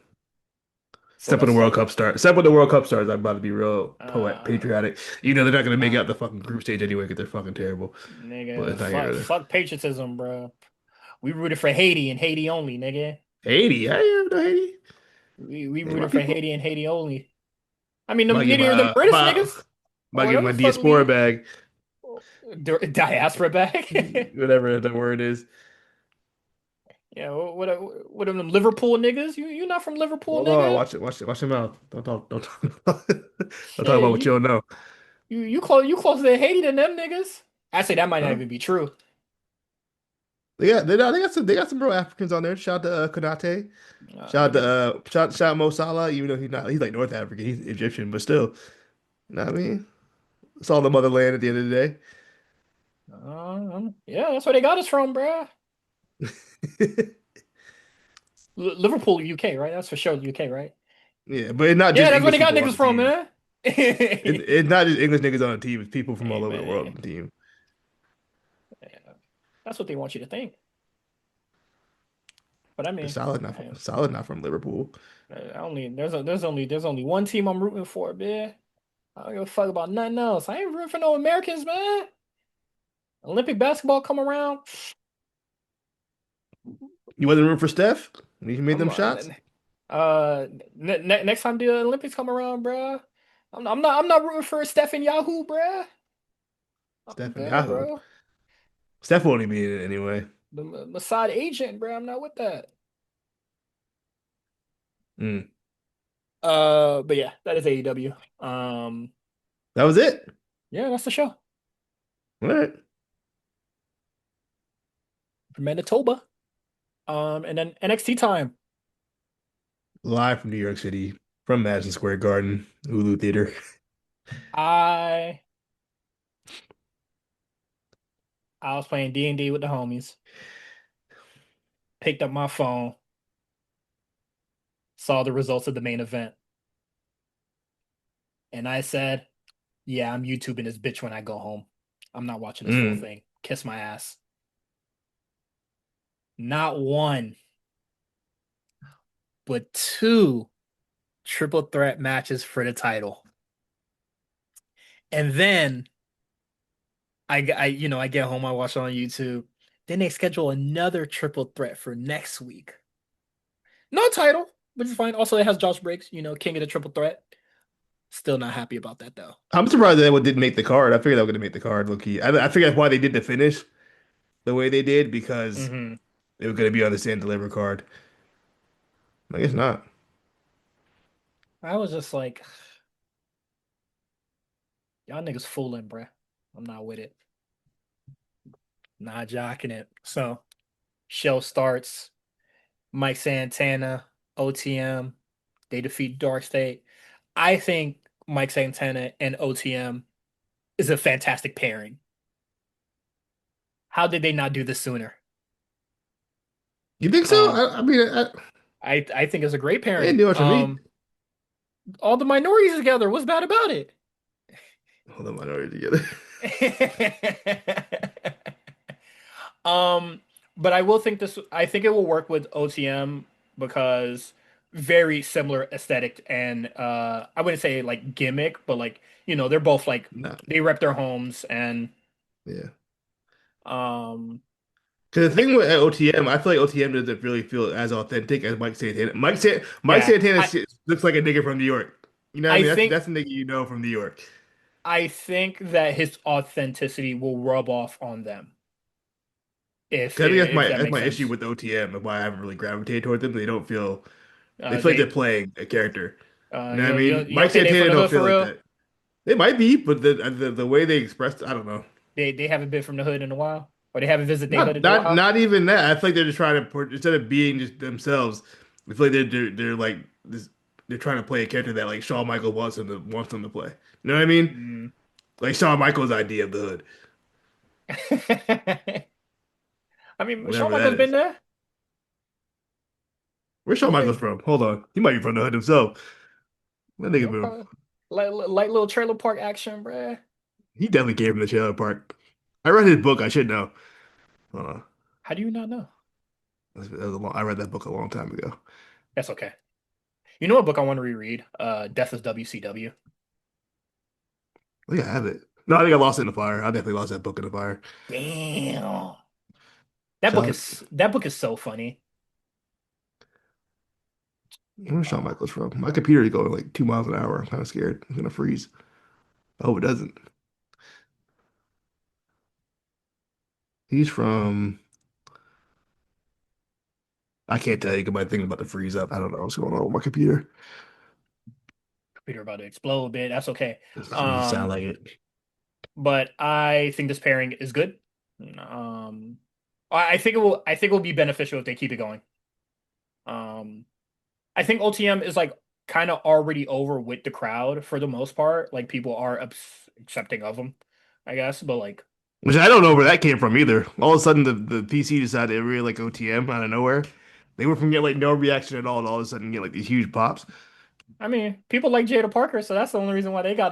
So what Except when else the is World up? Cup starts. Except when the World Cup starts, I'm about to be real poet Uh, patriotic. You know they're not gonna make it out uh, the fucking group stage anyway because they're fucking terrible. But nigga, it's not here. fuck patriotism, bro. We rooted for Haiti and Haiti only, nigga. Haiti, I have no Haiti. We Hey, my rooted for people. Haiti and Haiti only. I mean, I'm them about to get neither of them my British niggas or get whatever my the fuck diaspora we bag, diaspora back. whatever the word is. Yeah, what are them Liverpool niggas? You not from Liverpool, Hold on, nigga? watch your mouth. Don't talk, don't talk, don't talk Shit, about what you don't know. you closer to Haiti than them niggas. Actually, that might not Huh? even be true. They got some real Africans on there. Shout out to Konate. Nigga, Shout out Mo Salah, even though he's like North African, he's Egyptian, but still, you know what I mean? It's all the motherland at the end of the yeah, that's where they got us from, bruh. day. Liverpool, UK, right? That's for sure, UK, right? Yeah, but it's not Yeah, just that's where English they got people on niggas the from, team. man. It's not just English niggas on the team. It's people from Hey, all over the world man. on the team. Yeah, that's what they want you to think. But I mean, Solid not from Liverpool. I only there's only one team I'm rooting for, man. I don't give a fuck about nothing else. I ain't rooting for no Americans, man. Olympic basketball come around. You wasn't rooting for Steph? He made I'm them shots? next time the Olympics come around, bro. I'm not rooting for Steph and Yahoo, bruh. I'm Steph and good, Yahoo. bro. Steph won't even need it anyway. The Mossad agent, bro. I'm not with that. Mm. But yeah, that is AEW. That was it. Yeah, that's the show All right. from Manitoba. And then NXT time. Live from New York City, from Madison Square Garden, Hulu Theater. I I was playing D&D with the homies. Picked up my phone, saw the results of the main event, and I said, "Yeah, I'm YouTubing this bitch when I go home. I'm not watching this full Mm. thing. Kiss my ass." Not one, but two triple threat matches for the title. And then I get home, I watch it on YouTube. Then they schedule another triple threat for next week. No title, which is fine. Also, it has Josh Briggs, king of the triple threat. Still not happy about that though. I'm surprised that one didn't make the card. I figured that was going to make the card, low key. I figured that's why they did the finish the way they did because hmm they were going to be on the Stand Deliver card. I guess not. I was just like, y'all niggas fooling, bruh. I'm not with it. Not jocking it. So, show starts. Mike Santana, OTM. They defeat Dark State. I think Mike Santana and OTM is a fantastic pairing. How did they not do this sooner? You think so? Um, I mean, I think it's a great they didn't pairing. do much for me. All the minorities together. What's bad about it? Hold on, minority together. Um, but I will think this. I think it will work with OTM because very similar aesthetic and I wouldn't say like gimmick, but like they're both like Nah, they rep their homes and yeah. um Because the like thing with OTM, I feel like OTM doesn't really feel as authentic as Mike Santana. Mike yeah Santana looks like a nigga from New York. You know what I I mean? think That's the nigga you know from New York. I think that his authenticity will rub off on them if 'Cause I think that's if my that that's makes my issue sense. with OTM and why I haven't really gravitated toward them. They feel like they're They playing a character. You know what I you mean? you Mike don't think they from Santana the don't hood for feel like real? that. They might be, but the way they expressed, I don't know. They haven't been from the hood in a while, or they haven't visited their hood Not in a not while. not even that. I feel like they're just trying to instead of being just themselves, I feel like they're like this. They're trying to play a character that like Shawn Michaels wants them to play. You know what I mean? Mm. Like Shawn Michaels' idea of the hood, I mean, Shawn whatever that Michaels been is. there. Where's Shawn He Michaels been, from? Hold on, he might be from the hood himself. That nigga no from problem. Like little trailer park action, bruh. he definitely came from the trailer park. I read his book. I should know. Hold on. How do you not know? I read that book a long time ago. That's okay. You know what book I want to reread? Death is WCW. I think I have it. No, I think I lost it in the fire. I definitely lost that book in the fire. Damn. That book Shawn, is that book is so funny. where's Shawn Uh, Michaels from? My computer is going like 2 miles an hour. I'm kind of scared. It's gonna freeze. I hope it doesn't. He's from. I can't tell you because my thing's about to freeze up. I don't know what's going on with my computer. Computer about to explode a bit. That's okay. It doesn't sound Um, like it. but I think this pairing is good. Um, I think it will be beneficial if they keep it going. Um, I think OTM is like kind of already over with the crowd for the most part. Like people are accepting of them, I guess. But like, Which I don't know where that came from either. All of a sudden, the PC decided they really like OTM out of nowhere. They went from getting like no reaction at all to all of a sudden get like these huge pops. I mean, people like Jada Parker, so that's the only reason why they got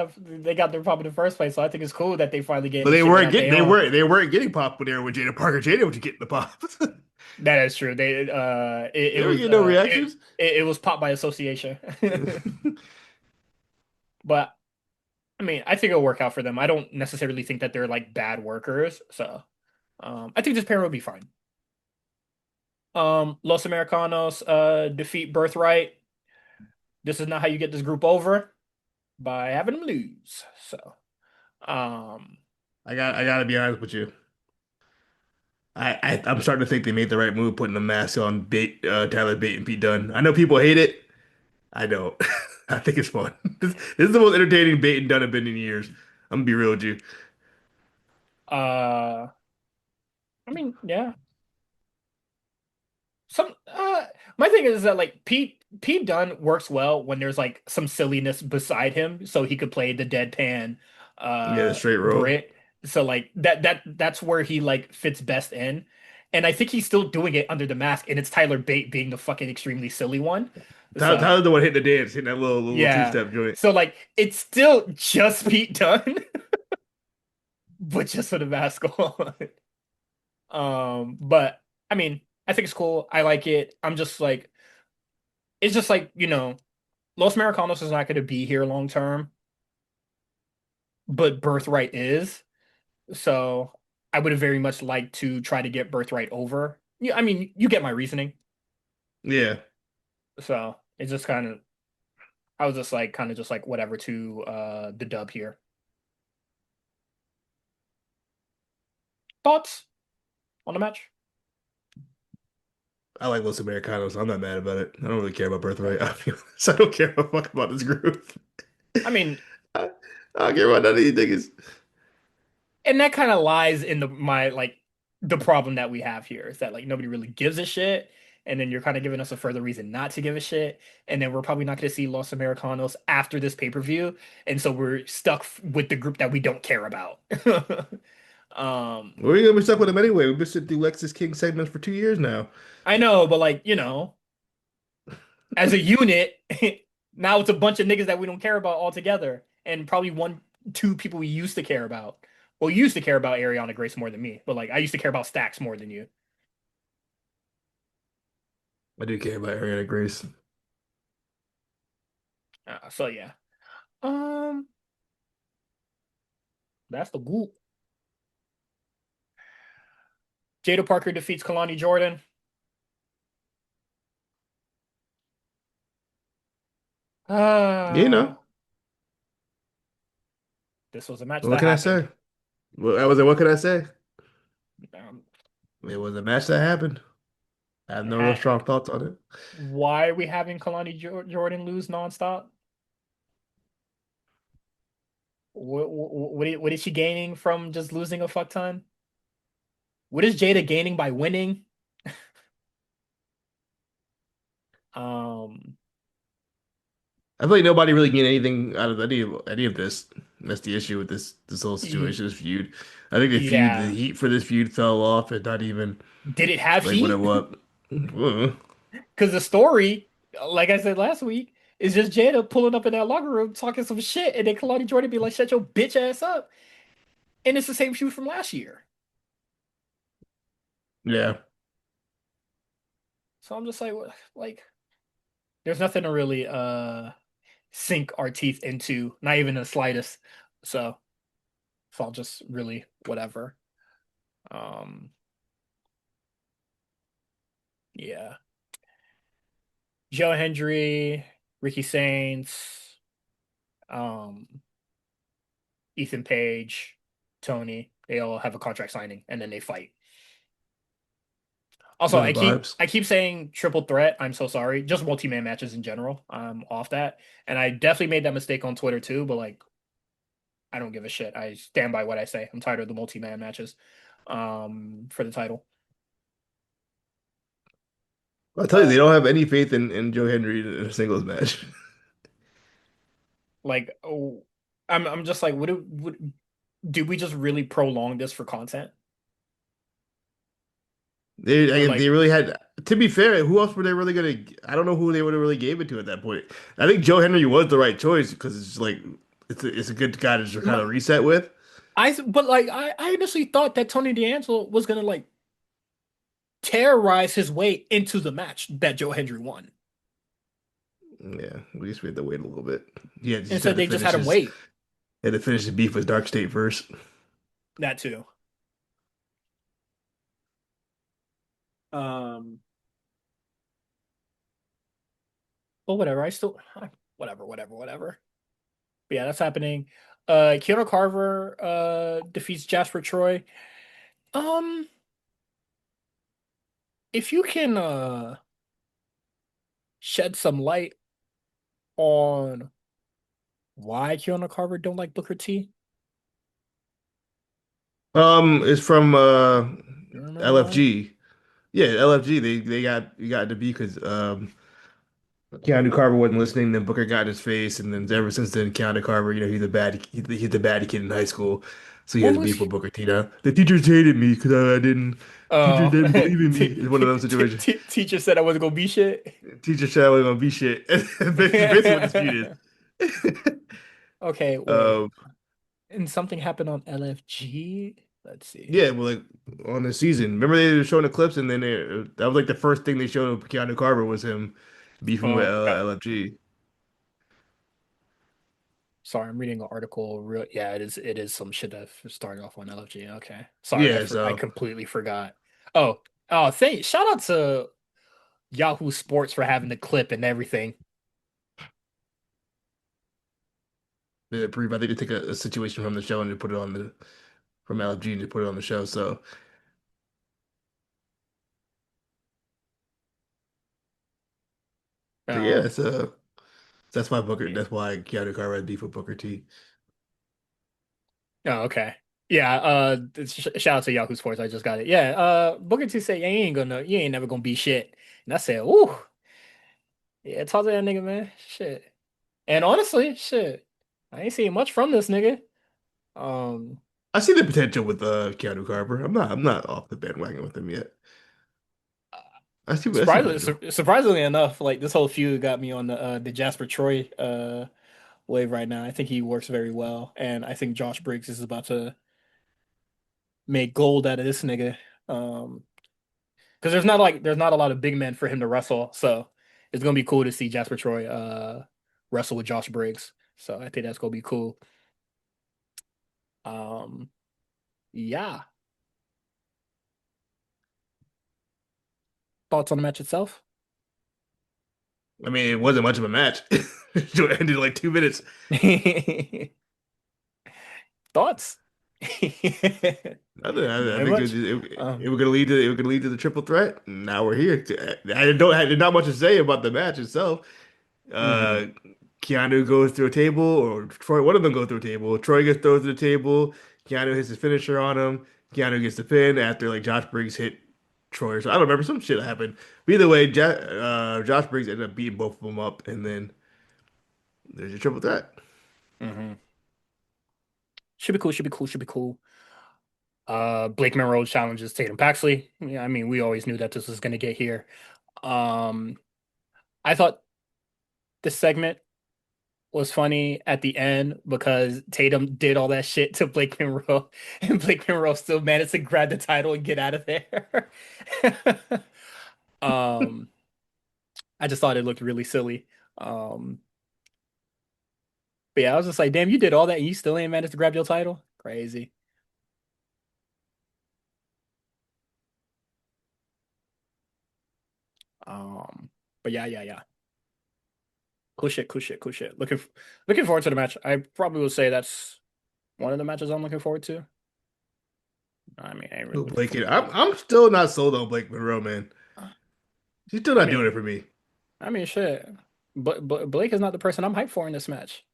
their pop in the first place. So I think it's cool that they finally But getting shit that they own. they weren't getting pop when they were with Jada Parker. Jada was getting the pops. That is true. It They were was getting no reactions. it was pop by association. But I mean, I think it'll work out for them. I don't necessarily think that they're like bad workers, so I think this pair will be fine. Los Americanos defeat Birthright. This is not how you get this group over. by having him lose. So, um, I gotta be honest with you. I'm starting to think they made the right move putting the mask on Tyler Bate and Pete Dunne. I know people hate it. I don't. I think it's fun. This is the most entertaining Bate and Dunne have been in years. I'm gonna be real with you. uh, I mean, yeah. Some My thing is that like Pete Dunne works well when there's like some silliness beside him, so he could play the deadpan Yeah, the straight roll. Brit. So like that's where he like fits best in. And I think he's still doing it under the mask, and it's Tyler Bate being the fucking extremely silly one. So Tyler's the one hitting the dance, hitting that little two yeah. step joint. So like it's still just Pete Dunne, but just with a mask on. But I mean, I think it's cool. I like it. I'm just like it's just like, Los Americanos is not going to be here long term, but Birthright is. So I would have very much liked to try to get Birthright over. Yeah, I mean, you get my reasoning. Yeah, So it's just kind of, I was just like, kind of just like whatever to the dub here. Thoughts on the match? I like Los Americanos. I'm not mad about it. I don't really care about Birthright. I'll be honest. I don't care a fuck about this group. I mean, I, I don't care about none of these niggas. and that kind of lies in my like the problem that we have here is that like nobody really gives a shit, and then you're kind of giving us a further reason not to give a shit, and then we're probably not going to see Los Americanos after this pay-per-view, and so we're stuck with the group that we don't care about. um, We're gonna be stuck with them anyway. We've been sitting through Lexus King segments for 2 years now. I know, but like as a unit, now it's a bunch of niggas that we don't care about altogether, and probably one, two people we used to care about. Well, you used to care about Ariana Grace more than me, but like I used to care about Stacks more than you. I do care about Ariana Grace. So yeah. Um, that's the group. Jada Parker defeats Kalani Jordan. You know, Ah, this was a match what that can I happened. say? Well, I was like, what can I say? Um, It was a match that happened. I have no real ha strong thoughts on it. Why are we having Kalani Jordan lose nonstop? What is she gaining from just losing a fuck ton? What is Jada gaining by winning? Um, I feel like nobody really gained anything out of any of this. That's the issue with this whole y- situation, this feud. I think the yeah. heat for this feud fell off and not even Did it have like what it heat? was. Uh, Because the story, like I said last week, is just Jada pulling up in that locker room talking some shit, and then Kalani Jordan be like, "Shut your bitch ass up." And it's the same shoe from last year. Yeah. So I'm just like, like there's nothing to really sink our teeth into, not even the slightest. So it's all just really whatever. Um, yeah. Joe Hendry, Ricky Saints, um, Ethan Page, Tony, they all have a contract signing and then they fight. Also, Good vibes. I keep saying triple threat. I'm so sorry. Just multi-man matches in general. I'm off that. And I definitely made that mistake on Twitter too, but like I don't give a shit. I stand by what I say. I'm tired of the multi-man matches for the title. I'll tell you, they Uh don't have any faith in Joe Henry in a singles match. like oh, I'm just like do we just really prolong this for content? Or They like really had, to be fair, who else were they really gonna? I don't know who they would have really gave it to at that point. I think Joe Henry was the right choice because it's like it's a good guy to just kind my, of reset with. but like I initially thought that Tony D'Angelo was gonna like terrorize his way into the match that Joe Hendry won. Yeah, we just had to wait a little bit. Yeah, just Instead, had to they just finish had him his wait. had to finish the beef with Dark State first. That too. Um, but whatever. Whatever. But yeah, that's happening. Keanu Carver defeats Jasper Troy. Um, if you can shed some light on why Keanu Carver don't like Booker T, It's from you remember one? LFG. Yeah, LFG. They got to be because Keanu Carver wasn't listening. Then Booker got in his face, and then ever since then, Keanu Carver, he's the bad kid in high school, so he What has was beef with Booker T now. The teachers hated me because I didn't. Teachers uh didn't believe in me. It's one of those situations. teacher said I wasn't gonna be shit? Teacher said I was gonna be shit. Basically what this feud is. Okay, wait. Um, And something happened on LFG? Let's see. yeah, well, like on the season, remember they were showing the clips, and then that was like the first thing they showed of Keanu Carver was him beefing with Uh, LFG. Sorry, I'm reading an article. Real, yeah, it is some shit that started off on LFG. Okay. Sorry, Yeah, I so completely forgot. Oh, thank shout out to Yahoo Sports for having the clip and everything. they prove I think they took a situation from the show and they put it on the from LFG and they put it on the show. So, but yeah, Um, that's why Keanu Carver had beef with Booker T. oh, okay. Yeah, shout out to Yahoo Sports. I just got it. Yeah, Booker T said, you ain't never gonna be shit. And I said, ooh, yeah, talk to that nigga, man. Shit. And honestly, shit, I ain't seeing much from this nigga. Um, I see the potential with Keanu Carver. I'm not off the bandwagon with him yet. I see potential. surprisingly enough, like this whole feud got me on the Jasper Troy wave right now. I think he works very well, and I think Josh Briggs is about to make gold out of this nigga. Um, because there's not a lot of big men for him to wrestle, so it's gonna be cool to see Jasper Troy wrestle with Josh Briggs. So I think that's gonna be cool. Um, yeah. Thoughts on the match itself? I mean, it wasn't much of a match. It ended in like 2 minutes. Thoughts? I Very think much. it Um, was gonna lead to the triple threat. Now we're here. There's not much to say about the match itself. mhm, Uh, Keanu goes through a table, or Troy. One of them goes through a table. Troy gets thrown through the table. Keanu hits his finisher on him. Keanu gets the pin after like Josh Briggs hit Troy. So I don't remember some shit happened. But either way, Josh Briggs ended up beating both of them up, and then there's your triple threat. mhm. Should be cool. Should be cool. Should be cool. Blake Monroe challenges Tatum Paxley. Yeah, I mean, we always knew that this was gonna get here. Um, I thought this segment was funny at the end because Tatum did all that shit to Blake Monroe, and Blake Monroe still managed to grab the title and get out of there. Um, I just thought it looked really silly. Um, but yeah, I was just like, damn, you did all that and you still ain't managed to grab your title? Crazy. But yeah, yeah, yeah. Cool shit, cool shit, cool shit. Looking forward to the match. I probably will say that's one of the matches I'm looking forward to. I mean, I ain't really Who looking Blake? forward to. I'm still not sold on Blake Monroe, man. He's still I not doing it mean, for me. shit. But Blake is not the person I'm hyped for in this match.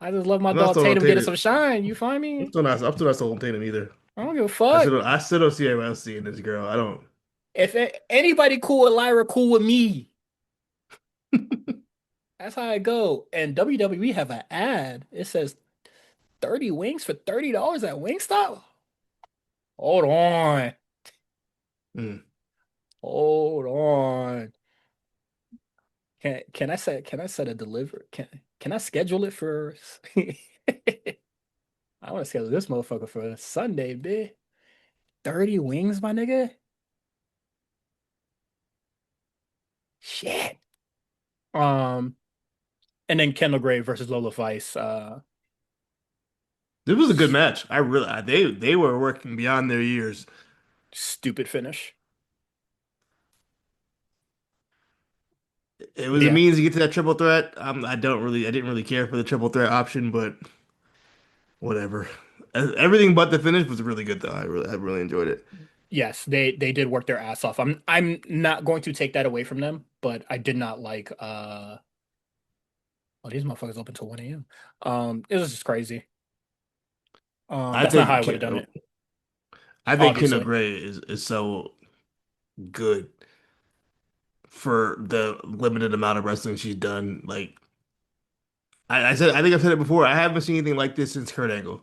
I just love my I'm not dog sold on Tatum getting Tatum. some shine. You find me? I'm still not sold on Tatum either. I don't give a fuck. I still don't see anyone else seeing this girl. I don't. If anybody cool with Lyra, cool with me. That's how I go. And WWE have an ad. It says 30 wings for $30 at Wingstop. Hold on. Mm. Hold on. Can I set a deliver? Can I schedule it for I want to schedule this motherfucker for Sunday, bitch. 30 wings, my nigga? Shit. Um, and then Kendall Gray versus Lola Vice. This was a good match. They were working beyond their years. Stupid finish. It was a Yeah. means to get to that triple threat. I didn't really care for the triple threat option, but whatever. Everything but the finish was really good though. I really enjoyed it. Yes, they did work their ass off. I'm not going to take that away from them, but I did not like oh, these motherfuckers open till 1 a.m. It was just crazy. I That's not how think I would have done it, I think Kendall obviously. Gray is so good for the limited amount of wrestling she's done. Like I think I've said it before. I haven't seen anything like this since Kurt Angle.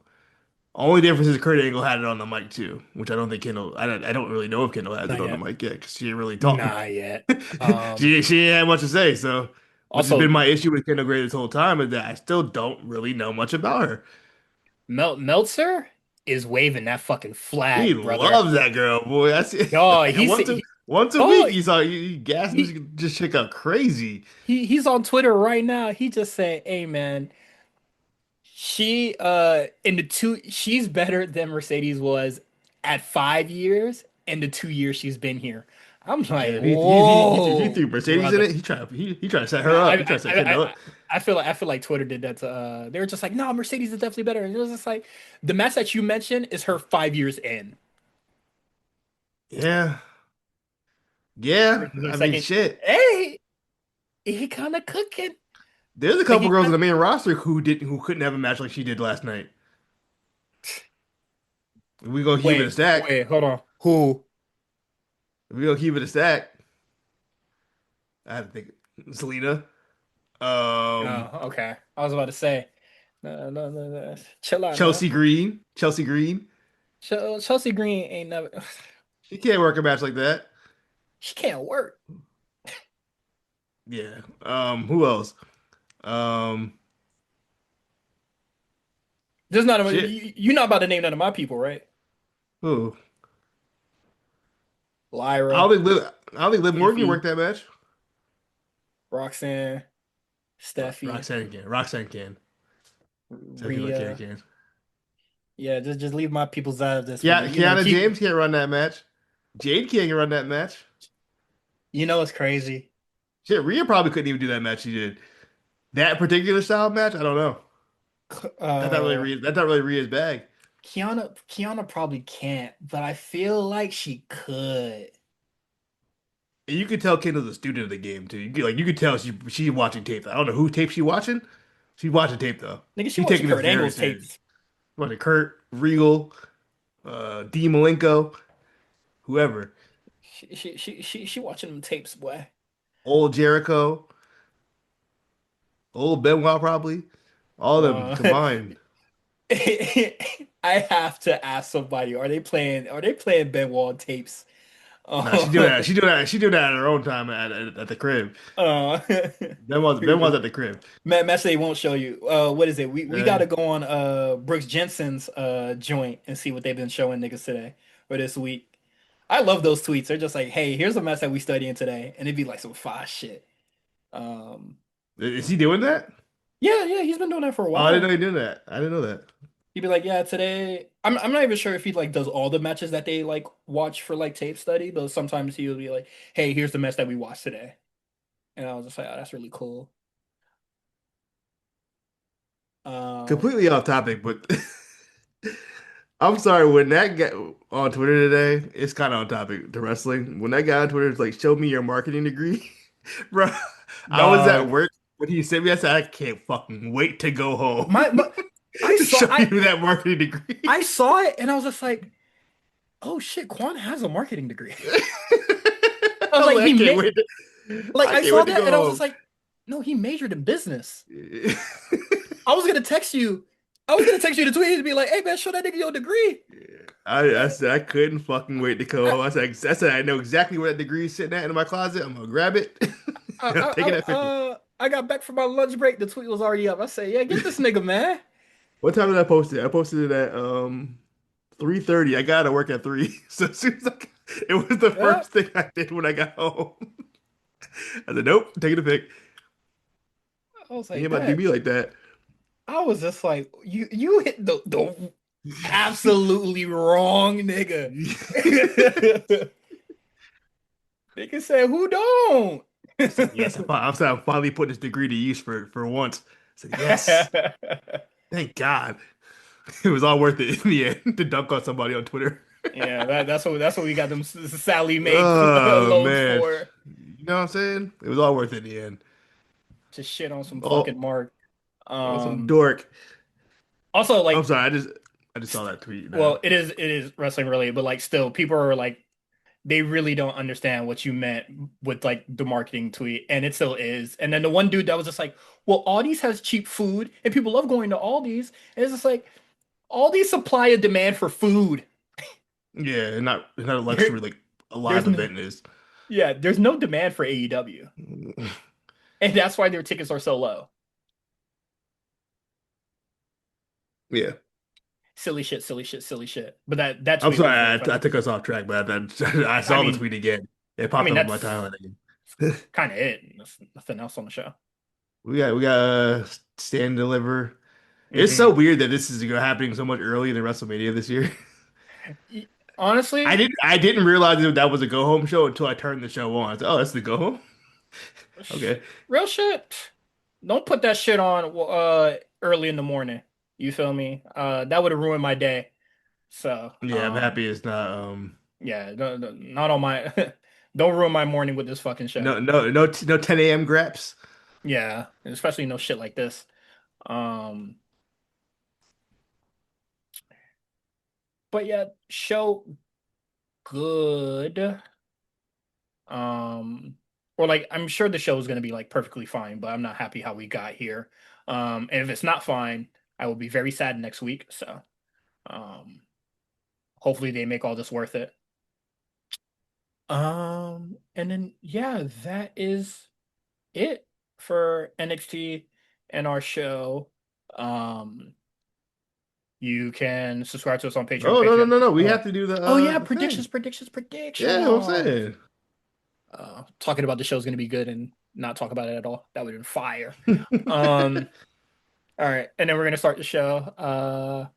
Only difference is Kurt Angle had it on the mic too, which I don't think Kendall. I don't really know if Kendall has it Not on the yet. mic yet because she didn't really talk. Not yet. Um, She ain't had much to say. So, which has been Also, my issue with Kendall Gray this whole time is that I still don't really know much about her. Meltzer is waving that fucking He flag, brother. loves that girl, boy. I see. Yo, And once a oh week, he gassing he just chick up crazy. he's on Twitter right now. He just said, "Hey man, she in the two she's better than Mercedes was at 5 years in the 2 years she's been here." I'm Yeah, like, if he whoa, threw Mercedes in brother. it, he tried to set Nah, her up. He tried to set Kendall up. I feel like Twitter did that to they were just like, no, Mercedes is definitely better. And it was just like the match that you mentioned is her 5 years in Yeah, yeah. versus her I mean, second. shit. Hey, he kind of cooking. There's a Like couple he girls in kind the main roster who couldn't have a match like she did last night. We gonna keep it a stack. wait, hold on. Who? We gonna keep it a stack. I have to think. Selena. Um, Oh, okay. I was about to say, no. Chill out now. Chelsea Green. Chelsea Green. Chelsea Green ain't never. She can't work a match like that. She can't work. Yeah. Who else? Um, There's not a, shit. you're not about to name none of my people, right? Who? Lyra, I don't think Liv Morgan can work Evie, that match. Roxanne, Steffi, Roxanne can. Roxanne can. Some people Rhea. can. Yeah, just leave my peoples out of this. But Kiana James can't run that match. Jade can't run that match. it's crazy. Shit, Rhea probably couldn't even do that match she did. That particular style match, I don't know. Uh, That's not really Rhea's bag. Kiana probably can't, but I feel like she could. And you could tell Kendall's a student of the game too. You could tell she's watching tape. I don't know who tape she's watching. She's watching tape though. Nigga, she She's watching taking this Kurt very Angle's serious. tapes. Watching Kurt, Regal, D Malenko, whoever, She watching them tapes, boy. old Jericho, old Benoit probably, all of them Uh, combined. I have to ask somebody, are they playing Benoit tapes? Nah, she doing Uh, that. She doing that. She doing that at her own time at the crib. uh, Benoit's at the crib. Matt say won't show you. What is it? We Uh, gotta go on Brooks Jensen's joint and see what they've been showing niggas today or this week. I love those tweets. They're just like, hey, here's a mess that we studying today, and it'd be like some fire shit. Um, is he doing that? yeah, he's been doing that for a Oh, I didn't know while. he did that. I didn't know that. He'd be like, yeah, today. I'm not even sure if he like does all the matches that they like watch for like tape study, but sometimes he'll be like, hey, here's the match that we watched today, and I was just like, oh, that's really cool. Um, Completely off topic, but I'm sorry when that guy on Twitter today, it's kind of on topic to wrestling. When that guy on Twitter is like, "Show me your marketing degree," bro. I was at dog, work when he sent me. I said, "I can't fucking wait to go home my I to saw show you that marketing degree." I saw it and I was just like, oh shit, Quan has a marketing degree. I I was was like, like, like I I can't saw wait to that and I was go just like, no, he majored in business. home. I was gonna text you. I was gonna text you the tweet to be like, hey man, show that nigga your degree. I said I couldn't fucking wait to go I home. I said I know exactly where that degree is sitting at in my closet. I'm gonna grab it. I'm taking that picture. I got back from my lunch break. The tweet was already up. I said, yeah, get this nigga, man. What time did I post it? I posted it at 3:30. I got to work at 3. So as soon as it was the Yeah. first thing I did when I got home. I said, nope, taking a pic. I was He ain't like, about to do that. me like that. I was just like, you hit the absolutely wrong nigga. Nigga said, who don't? I said, yes, I'm finally putting this degree to use for once. I said, yes, thank God. It was all worth it in the end to dunk on somebody on Twitter. Yeah, that's what we got them Sally Make Oh loads man. for. You know what I'm saying? It was all worth it in the end. To shit on some fucking Oh, Mark. oh, some Um, dork. Also I'm like, sorry, I just saw that tweet now. well, it is wrestling related, but like still, people are like they really don't understand what you meant with like the marketing tweet, and it still is. And then the one dude that was just like, "Well, Aldi's has cheap food, and people love going to Aldi's." And it's just like Aldi's supply and demand for food. Yeah, and not a There, luxury like a there's live no, event is. yeah, there's no demand for AEW, and that's why their tickets are so low. Yeah. Silly shit, silly shit, silly shit. But that I'm tweet sorry, was very I funny. took us off track, but I I saw the mean, tweet again. It I popped mean up on my that's timeline again. kind of it. There's nothing else on the show. We got Stand Deliver. It's so Hmm weird that this is happening so much earlier than WrestleMania this year. Honestly, I didn't realize that that was a go home show until I turned the show on. I said, oh, that's the go home. Okay. real shit. Don't put that shit on early in the morning. You feel me? That would have ruined my day. So, Yeah, I'm happy it's not yeah, not on my don't ruin my morning with this fucking show. no 10 a.m. graps. Yeah, especially no shit like this. Um, but yeah, show good. Um, or like I'm sure the show is gonna be like perfectly fine, but I'm not happy how we got here. And if it's not fine, I will be very sad next week. So, um, hopefully they make all this worth it. And then yeah, that is it for NXT and our show. Um, you can subscribe to us on Patreon, Oh Patreon. no. We have Oh, to do oh yeah, the thing. predictions, predictions, Yeah, what I'm predictions. saying. Talking about the show's gonna be good and not talk about it at all. That would have been fire. Um, all right, and then we're gonna start the show.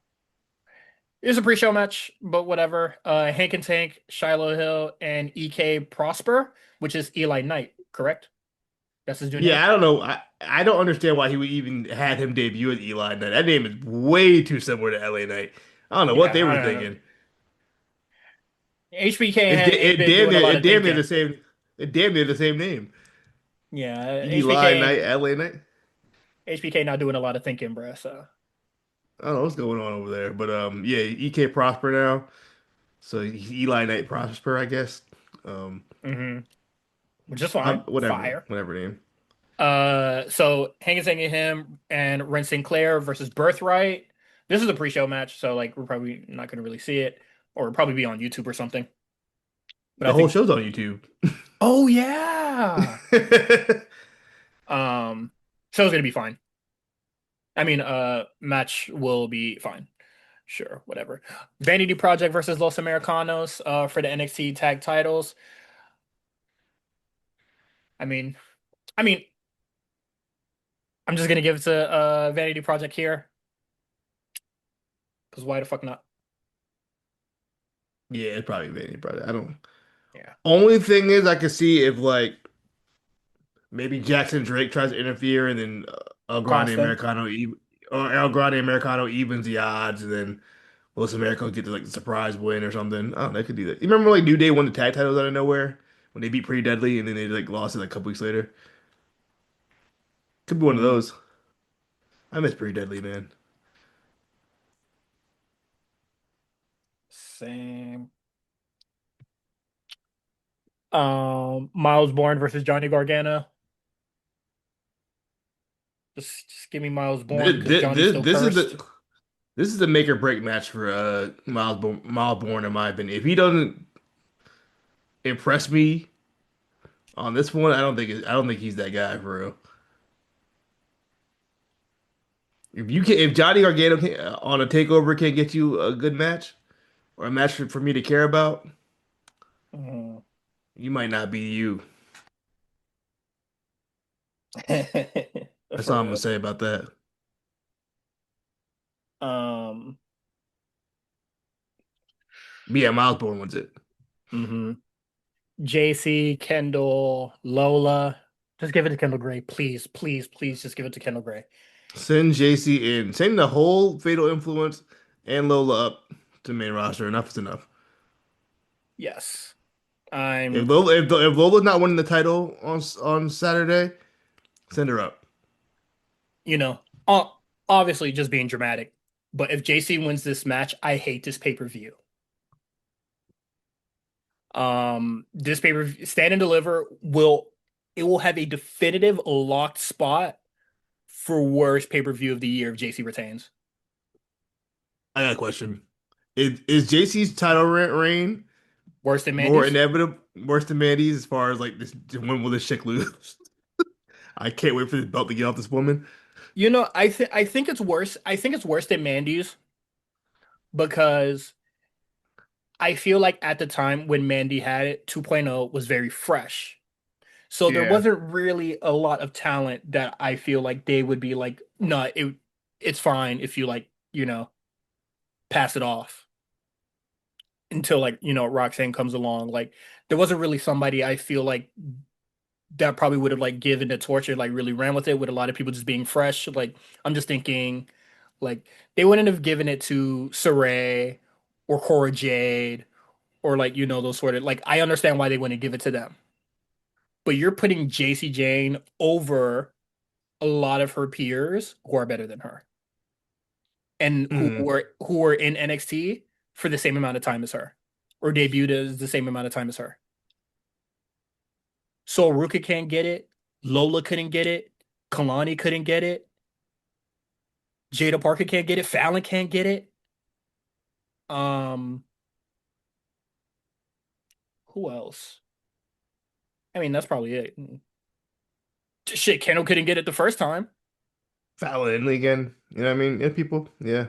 It's a pre-show match, but whatever. Hank and Tank, Shiloh Hill, and EK Prosper, which is Eli Knight, correct? That's his new name? Yeah, I don't know. I don't understand why he would even had him debut as Eli Knight. That name is way too similar to LA Knight. I don't know what Yeah, they I were don't know. thinking. HBK ain't been doing a lot It of damn near thinking. the same. It damn near the same name. Yeah, Eli Knight, LA Knight. HBK not doing a lot of thinking, bruh. So, I don't know what's going on over there, but yeah, EK Prosper now. So he's Eli Knight Prosper, I guess. Um, hmm which is fine, fire. whatever name. So Hank and him and Ren Sinclair versus Birthright. This is a pre-show match, so like we're probably not gonna really see it, or it'll probably be on YouTube or something. But I The whole think, show's on YouTube. oh yeah, um, show's gonna be fine. I mean, match will be fine. Sure, whatever. Vanity Project versus Los Americanos, for the NXT tag titles. I mean, I mean, I'm just gonna give it to Vanity Project here, because why the fuck not? Yeah, it's probably Vanity Brother. I don't. Yeah. Only thing is, I could see if like maybe Jackson Drake tries to interfere, and then Cost them. El Grande Americano evens the odds, and then Los Americanos get like the surprise win or something. Oh, they could do that. You remember like New Day won the tag titles out of nowhere when they beat Pretty Deadly, and then they like lost it like a couple weeks later. Could be one of Mm, those. I miss Pretty Deadly, man. same. Miles Bourne versus Johnny Gargano. Just give me Miles Bourne because Johnny's still This is cursed. the make or break match for Miles Bourne in my opinion. If he doesn't impress me on this one, I don't think he's that guy for real. If Johnny Gargano on a takeover can get you a good match or a match for me to care about, Mm. you might not be you. That's For all I'm gonna real. say about that. Um, But yeah, Miles Bourne wins it. mhm. JC, Kendall, Lola. Just give it to Kendall Gray, please, please, please. Just give it to Kendall Gray. Send Jacy in. Send the whole Fatal Influence and Lola up to main roster. Enough is enough. Yes, If I'm. Lola's not winning the title on Saturday, send her up. You know, uh, obviously just being dramatic. But if JC wins this match, I hate this pay-per-view. This pay-per-view, Stand and Deliver will have a definitive locked spot for worst pay-per-view of the year if JC retains. I got a question. Is JC's title reign Worse than more Mandy's? inevitable, worse than Mandy's as far as like this? When will this chick lose? I can't wait for this belt to get off this woman. I think it's worse. I think it's worse than Mandy's because I feel like at the time when Mandy had it, 2.0 was very fresh. So there Yeah. wasn't really a lot of talent that I feel like they would be like, no, it's fine if you like, pass it off until like, Roxanne comes along. Like there wasn't really somebody I feel like that probably would have like given the torch or like really ran with it with a lot of people just being fresh. Like I'm just thinking like they wouldn't have given it to Saray or Cora Jade or like, those sort of like I understand why they wouldn't give it to them. But you're putting Jacy Jayne over a lot of her peers who are better than her and who Hmm. were who were in NXT for the same amount of time as her or debuted as the same amount of time as her. So Ruka can't get it. Lola couldn't get it. Kalani couldn't get it. Jada Parker can't get it. Fallon can't get it. Um, who else? I mean, that's probably it. Shit, Kendall couldn't get it the first time. Fallon again. You know what I mean? Yeah, people. Yeah.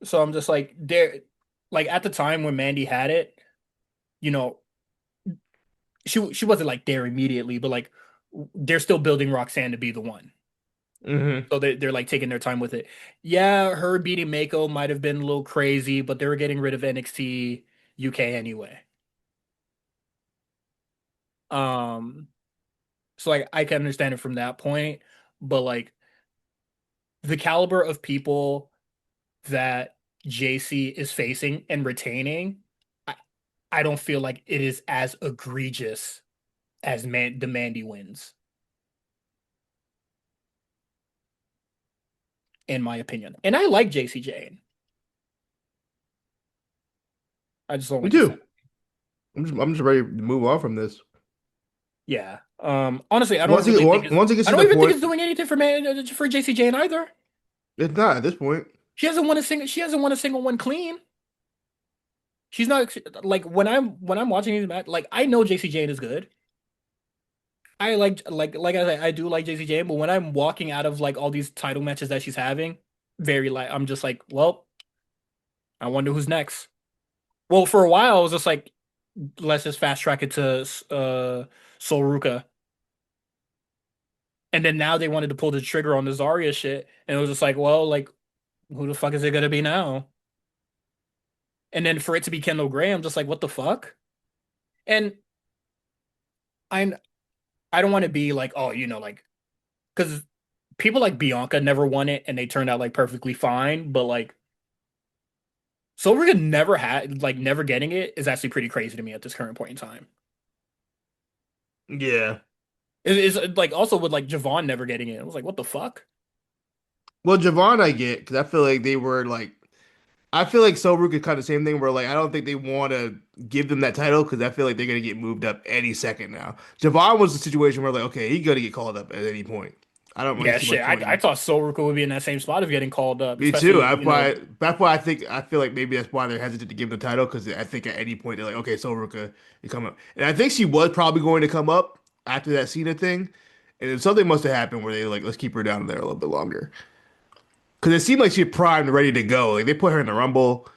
So I'm just like there like at the time when Mandy had it, you know, she wasn't like there immediately, but like they're still building Roxanne to be the one. Hmm. So they're like taking their time with it. Yeah, her beating Mako might have been a little crazy, but they were getting rid of NXT UK anyway. Um, so like I can understand it from that point, but like the caliber of people that JC is facing and retaining, I, I don't feel like it is as egregious as the Mandy wins, in my opinion. And I like Jacy Jayne. I just don't Me like the sound. too. I'm just ready to move on from this. Yeah. Honestly, I don't really think Once it gets I to don't the even think point, it's doing anything for Jacy Jayne either. it's not at this point. She hasn't won a single one clean. She's not like when I'm watching these match, like I know Jacy Jayne is good. I like I said, I do like Jacy Jayne, but when I'm walking out of like all these title matches that she's having, very like I'm just like, well, I wonder who's next. Well, for a while I was just like, let's just fast track it to Sol Ruka. And then now they wanted to pull the trigger on the Zarya shit, and it was just like, well, like who the fuck is it gonna be now? And then for it to be Kendall Gray, I'm just like, what the fuck? And I'm I don't want to be like, oh, like because people like Bianca never won it and they turned out like perfectly fine, but like Silver never had like never getting it is actually pretty crazy to me at this current point in time. Yeah. It is like also with like Javon never getting it. I was like, what the fuck? Well, Javon, I get because I feel like they were like I feel like Soru could kind of same thing where like I don't think they want to give them that title because I feel like they're gonna get moved up any second now. Javon was the situation where like okay, he's gonna get called up at any point. I don't really Yeah, see shit. much point I in. thought Soul Ruka would be in that same spot of getting called up, Me too. especially, That's why I feel like maybe that's why they're hesitant to give him the title because I think at any point they're like okay, Soruka, you come up, and I think she was probably going to come up after that Cena thing, and then something must have happened where they like let's keep her down there a little bit longer because it seemed like she primed, ready to go. Like they put her in the Rumble.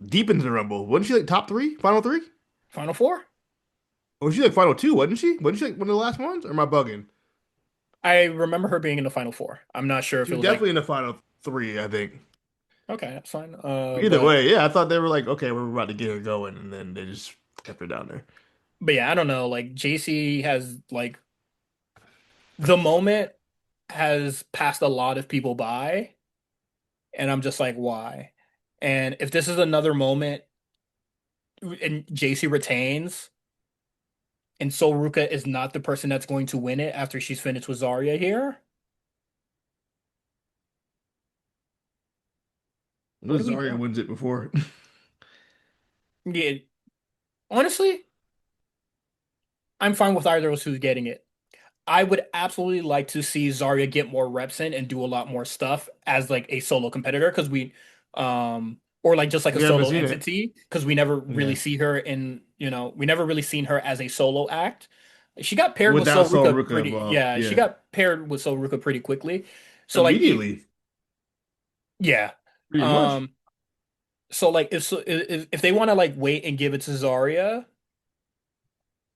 Deep into the Rumble. Wasn't she like top three, final three? Final Four. Or was she like final two, wasn't she? Wasn't she like one of the last ones? Or am I bugging? I remember her being in the Final Four. I'm not sure if She it was was like, definitely in the final three, I think. okay, that's fine. Either way, yeah, I thought they were like, okay, we're about to get her going, and then they just kept her down there. But yeah, I don't know. Like JC has like the moment has passed a lot of people by, and I'm just like, why? And if this is another moment and Jacy retains, and Sol Ruka is not the person that's going to win it after she's finished with Zarya here, what are we Zarya doing? wins it before. Yeah, honestly, I'm fine with either of us who's getting it. I would absolutely like to see Zarya get more reps in and do a lot more stuff as like a solo competitor because or like just like a We haven't solo seen it. entity because we never really Yeah. see her in, we never really seen her as a solo act. She got paired with Without Sol Sol Ruka Ruka pretty, involved. yeah, she Yeah. got paired with Sol Ruka pretty quickly. So like, Immediately. yeah. Pretty much. Um, so like if they want to like wait and give it to Zarya,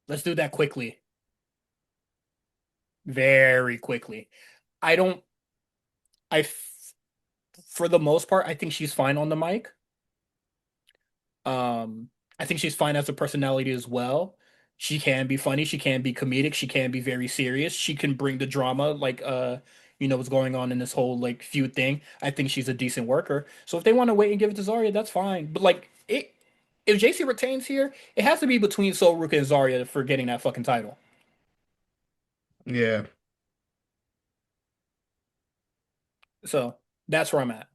let's do that quickly, very quickly. I don't, I, f- for the most part, I think she's fine on the mic. Um, I think she's fine as a personality as well. She can be funny, she can be comedic, she can be very serious. She can bring the drama, like what's going on in this whole like feud thing. I think she's a decent worker. So if they want to wait and give it to Zarya, that's fine. But like it if JC retains here, it has to be between Sol Ruka and Zarya for getting that fucking title. Yeah. So that's where I'm at.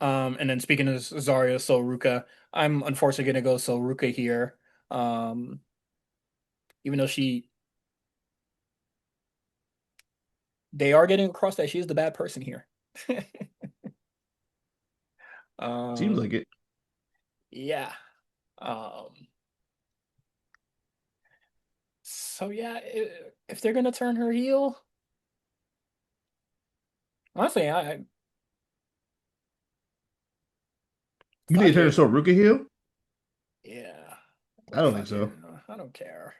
And then speaking of Zarya, Sol Ruka, I'm unfortunately gonna go Sol Ruka here. Um, even though they are getting across that she is the bad person here. Seems Um, like it. yeah. Um, so yeah, if they're gonna turn her heel, honestly, You think fuck they turn it. Sol Ruka heel? Yeah, I don't think fuck it. so. I don't care.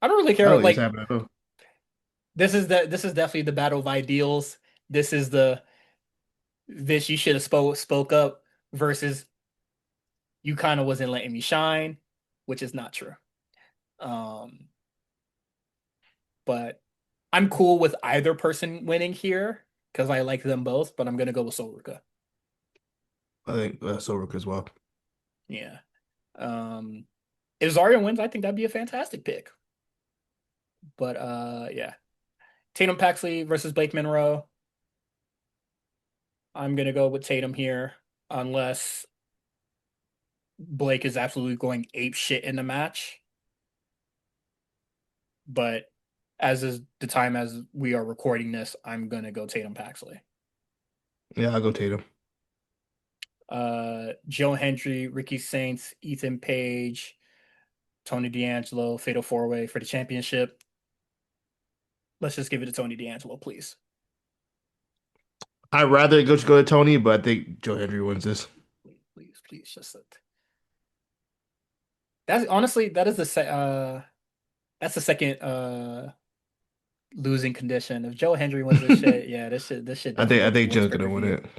I don't really I care. don't think it's Like happening at all. this is definitely the battle of ideals. This is the this you should have spoke up versus you kind of wasn't letting me shine, which is not true. Um, but I'm cool with either person winning here because I like them both, but I'm gonna go with Sol Ruka. I think Sol Ruka as well. Yeah. Um, if Zarya wins, I think that'd be a fantastic pick. But yeah. Tatum Paxley versus Blake Monroe. I'm gonna go with Tatum here, unless Blake is absolutely going ape shit in the match. But as is the time as we are recording this, I'm gonna go Tatum Paxley. Yeah, I'll go Tatum. Joe Hendry, Ricky Saints, Ethan Page, Tony D'Angelo, Fatal Four Way for the championship. Let's just give it to Tony D'Angelo, please. I'd rather go to Tony, but I think Joe Hendry wins this. Please, just that's honestly that is that's the second losing condition. If Joe Hendry wins this shit, yeah, this shit doesn't I go to the think women's Joe's gonna win pay-per-view.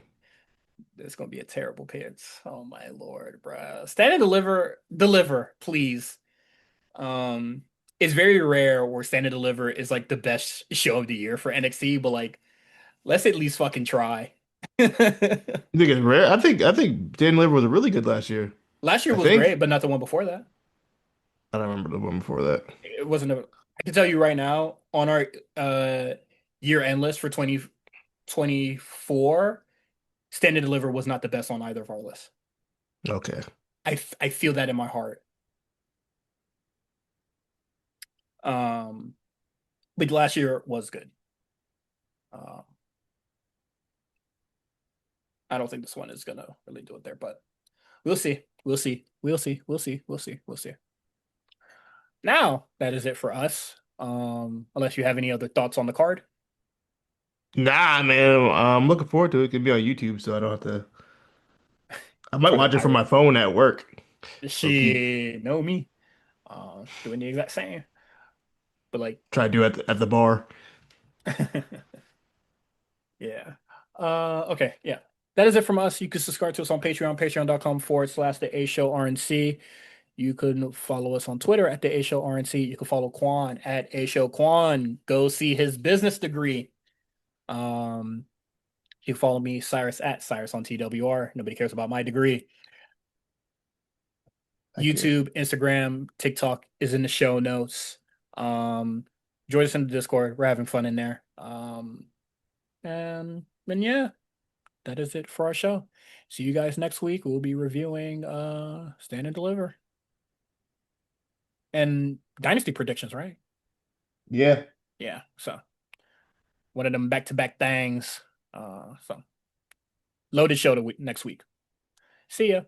it. It's gonna be a terrible pitch. Oh my lord, bruh. Stand and deliver, please. Um, it's very rare where Stand and Deliver is like the best show of the year for NXT, but like let's at least fucking try. You think it's rare? I think Dan Liver was really good last year. Last year I was think. great, but not the one before that. I don't remember the one before that. It wasn't a. I can tell you right now on our uh year end list for 2024, Stand and Deliver was not the best on either of our lists. Okay. I feel that in my heart. Um, but last year was good. Um, I don't think this one is gonna really do it there, but we'll see. We'll see. We'll see. We'll see. We'll see. We'll see. Now that is it for us. Unless you have any other thoughts on the card. Nah, man. I'm looking forward to it. It could be on YouTube, so I don't have to. I might For the watch it from my pirate. phone at work. Low key. She know me. Doing the exact same. But like, Try to do it at the bar. yeah. Okay, yeah. That is it from us. You can subscribe to us on Patreon, patreon.com/the A Show RNC. You can follow us on Twitter at the A Show RNC. You can follow Quan at A Show Quan. Go see his business degree. Um, you can follow me, Cyrus at Cyrus on TWR. Nobody cares about my degree. I care. YouTube, Instagram, TikTok is in the show notes. Um, join us in the Discord. We're having fun in there. And yeah, that is it for our show. See you guys next week. We'll be reviewing Stand and Deliver and Dynasty predictions, right? Yeah. Yeah, so one of them back-to-back things. So loaded show next week. See ya.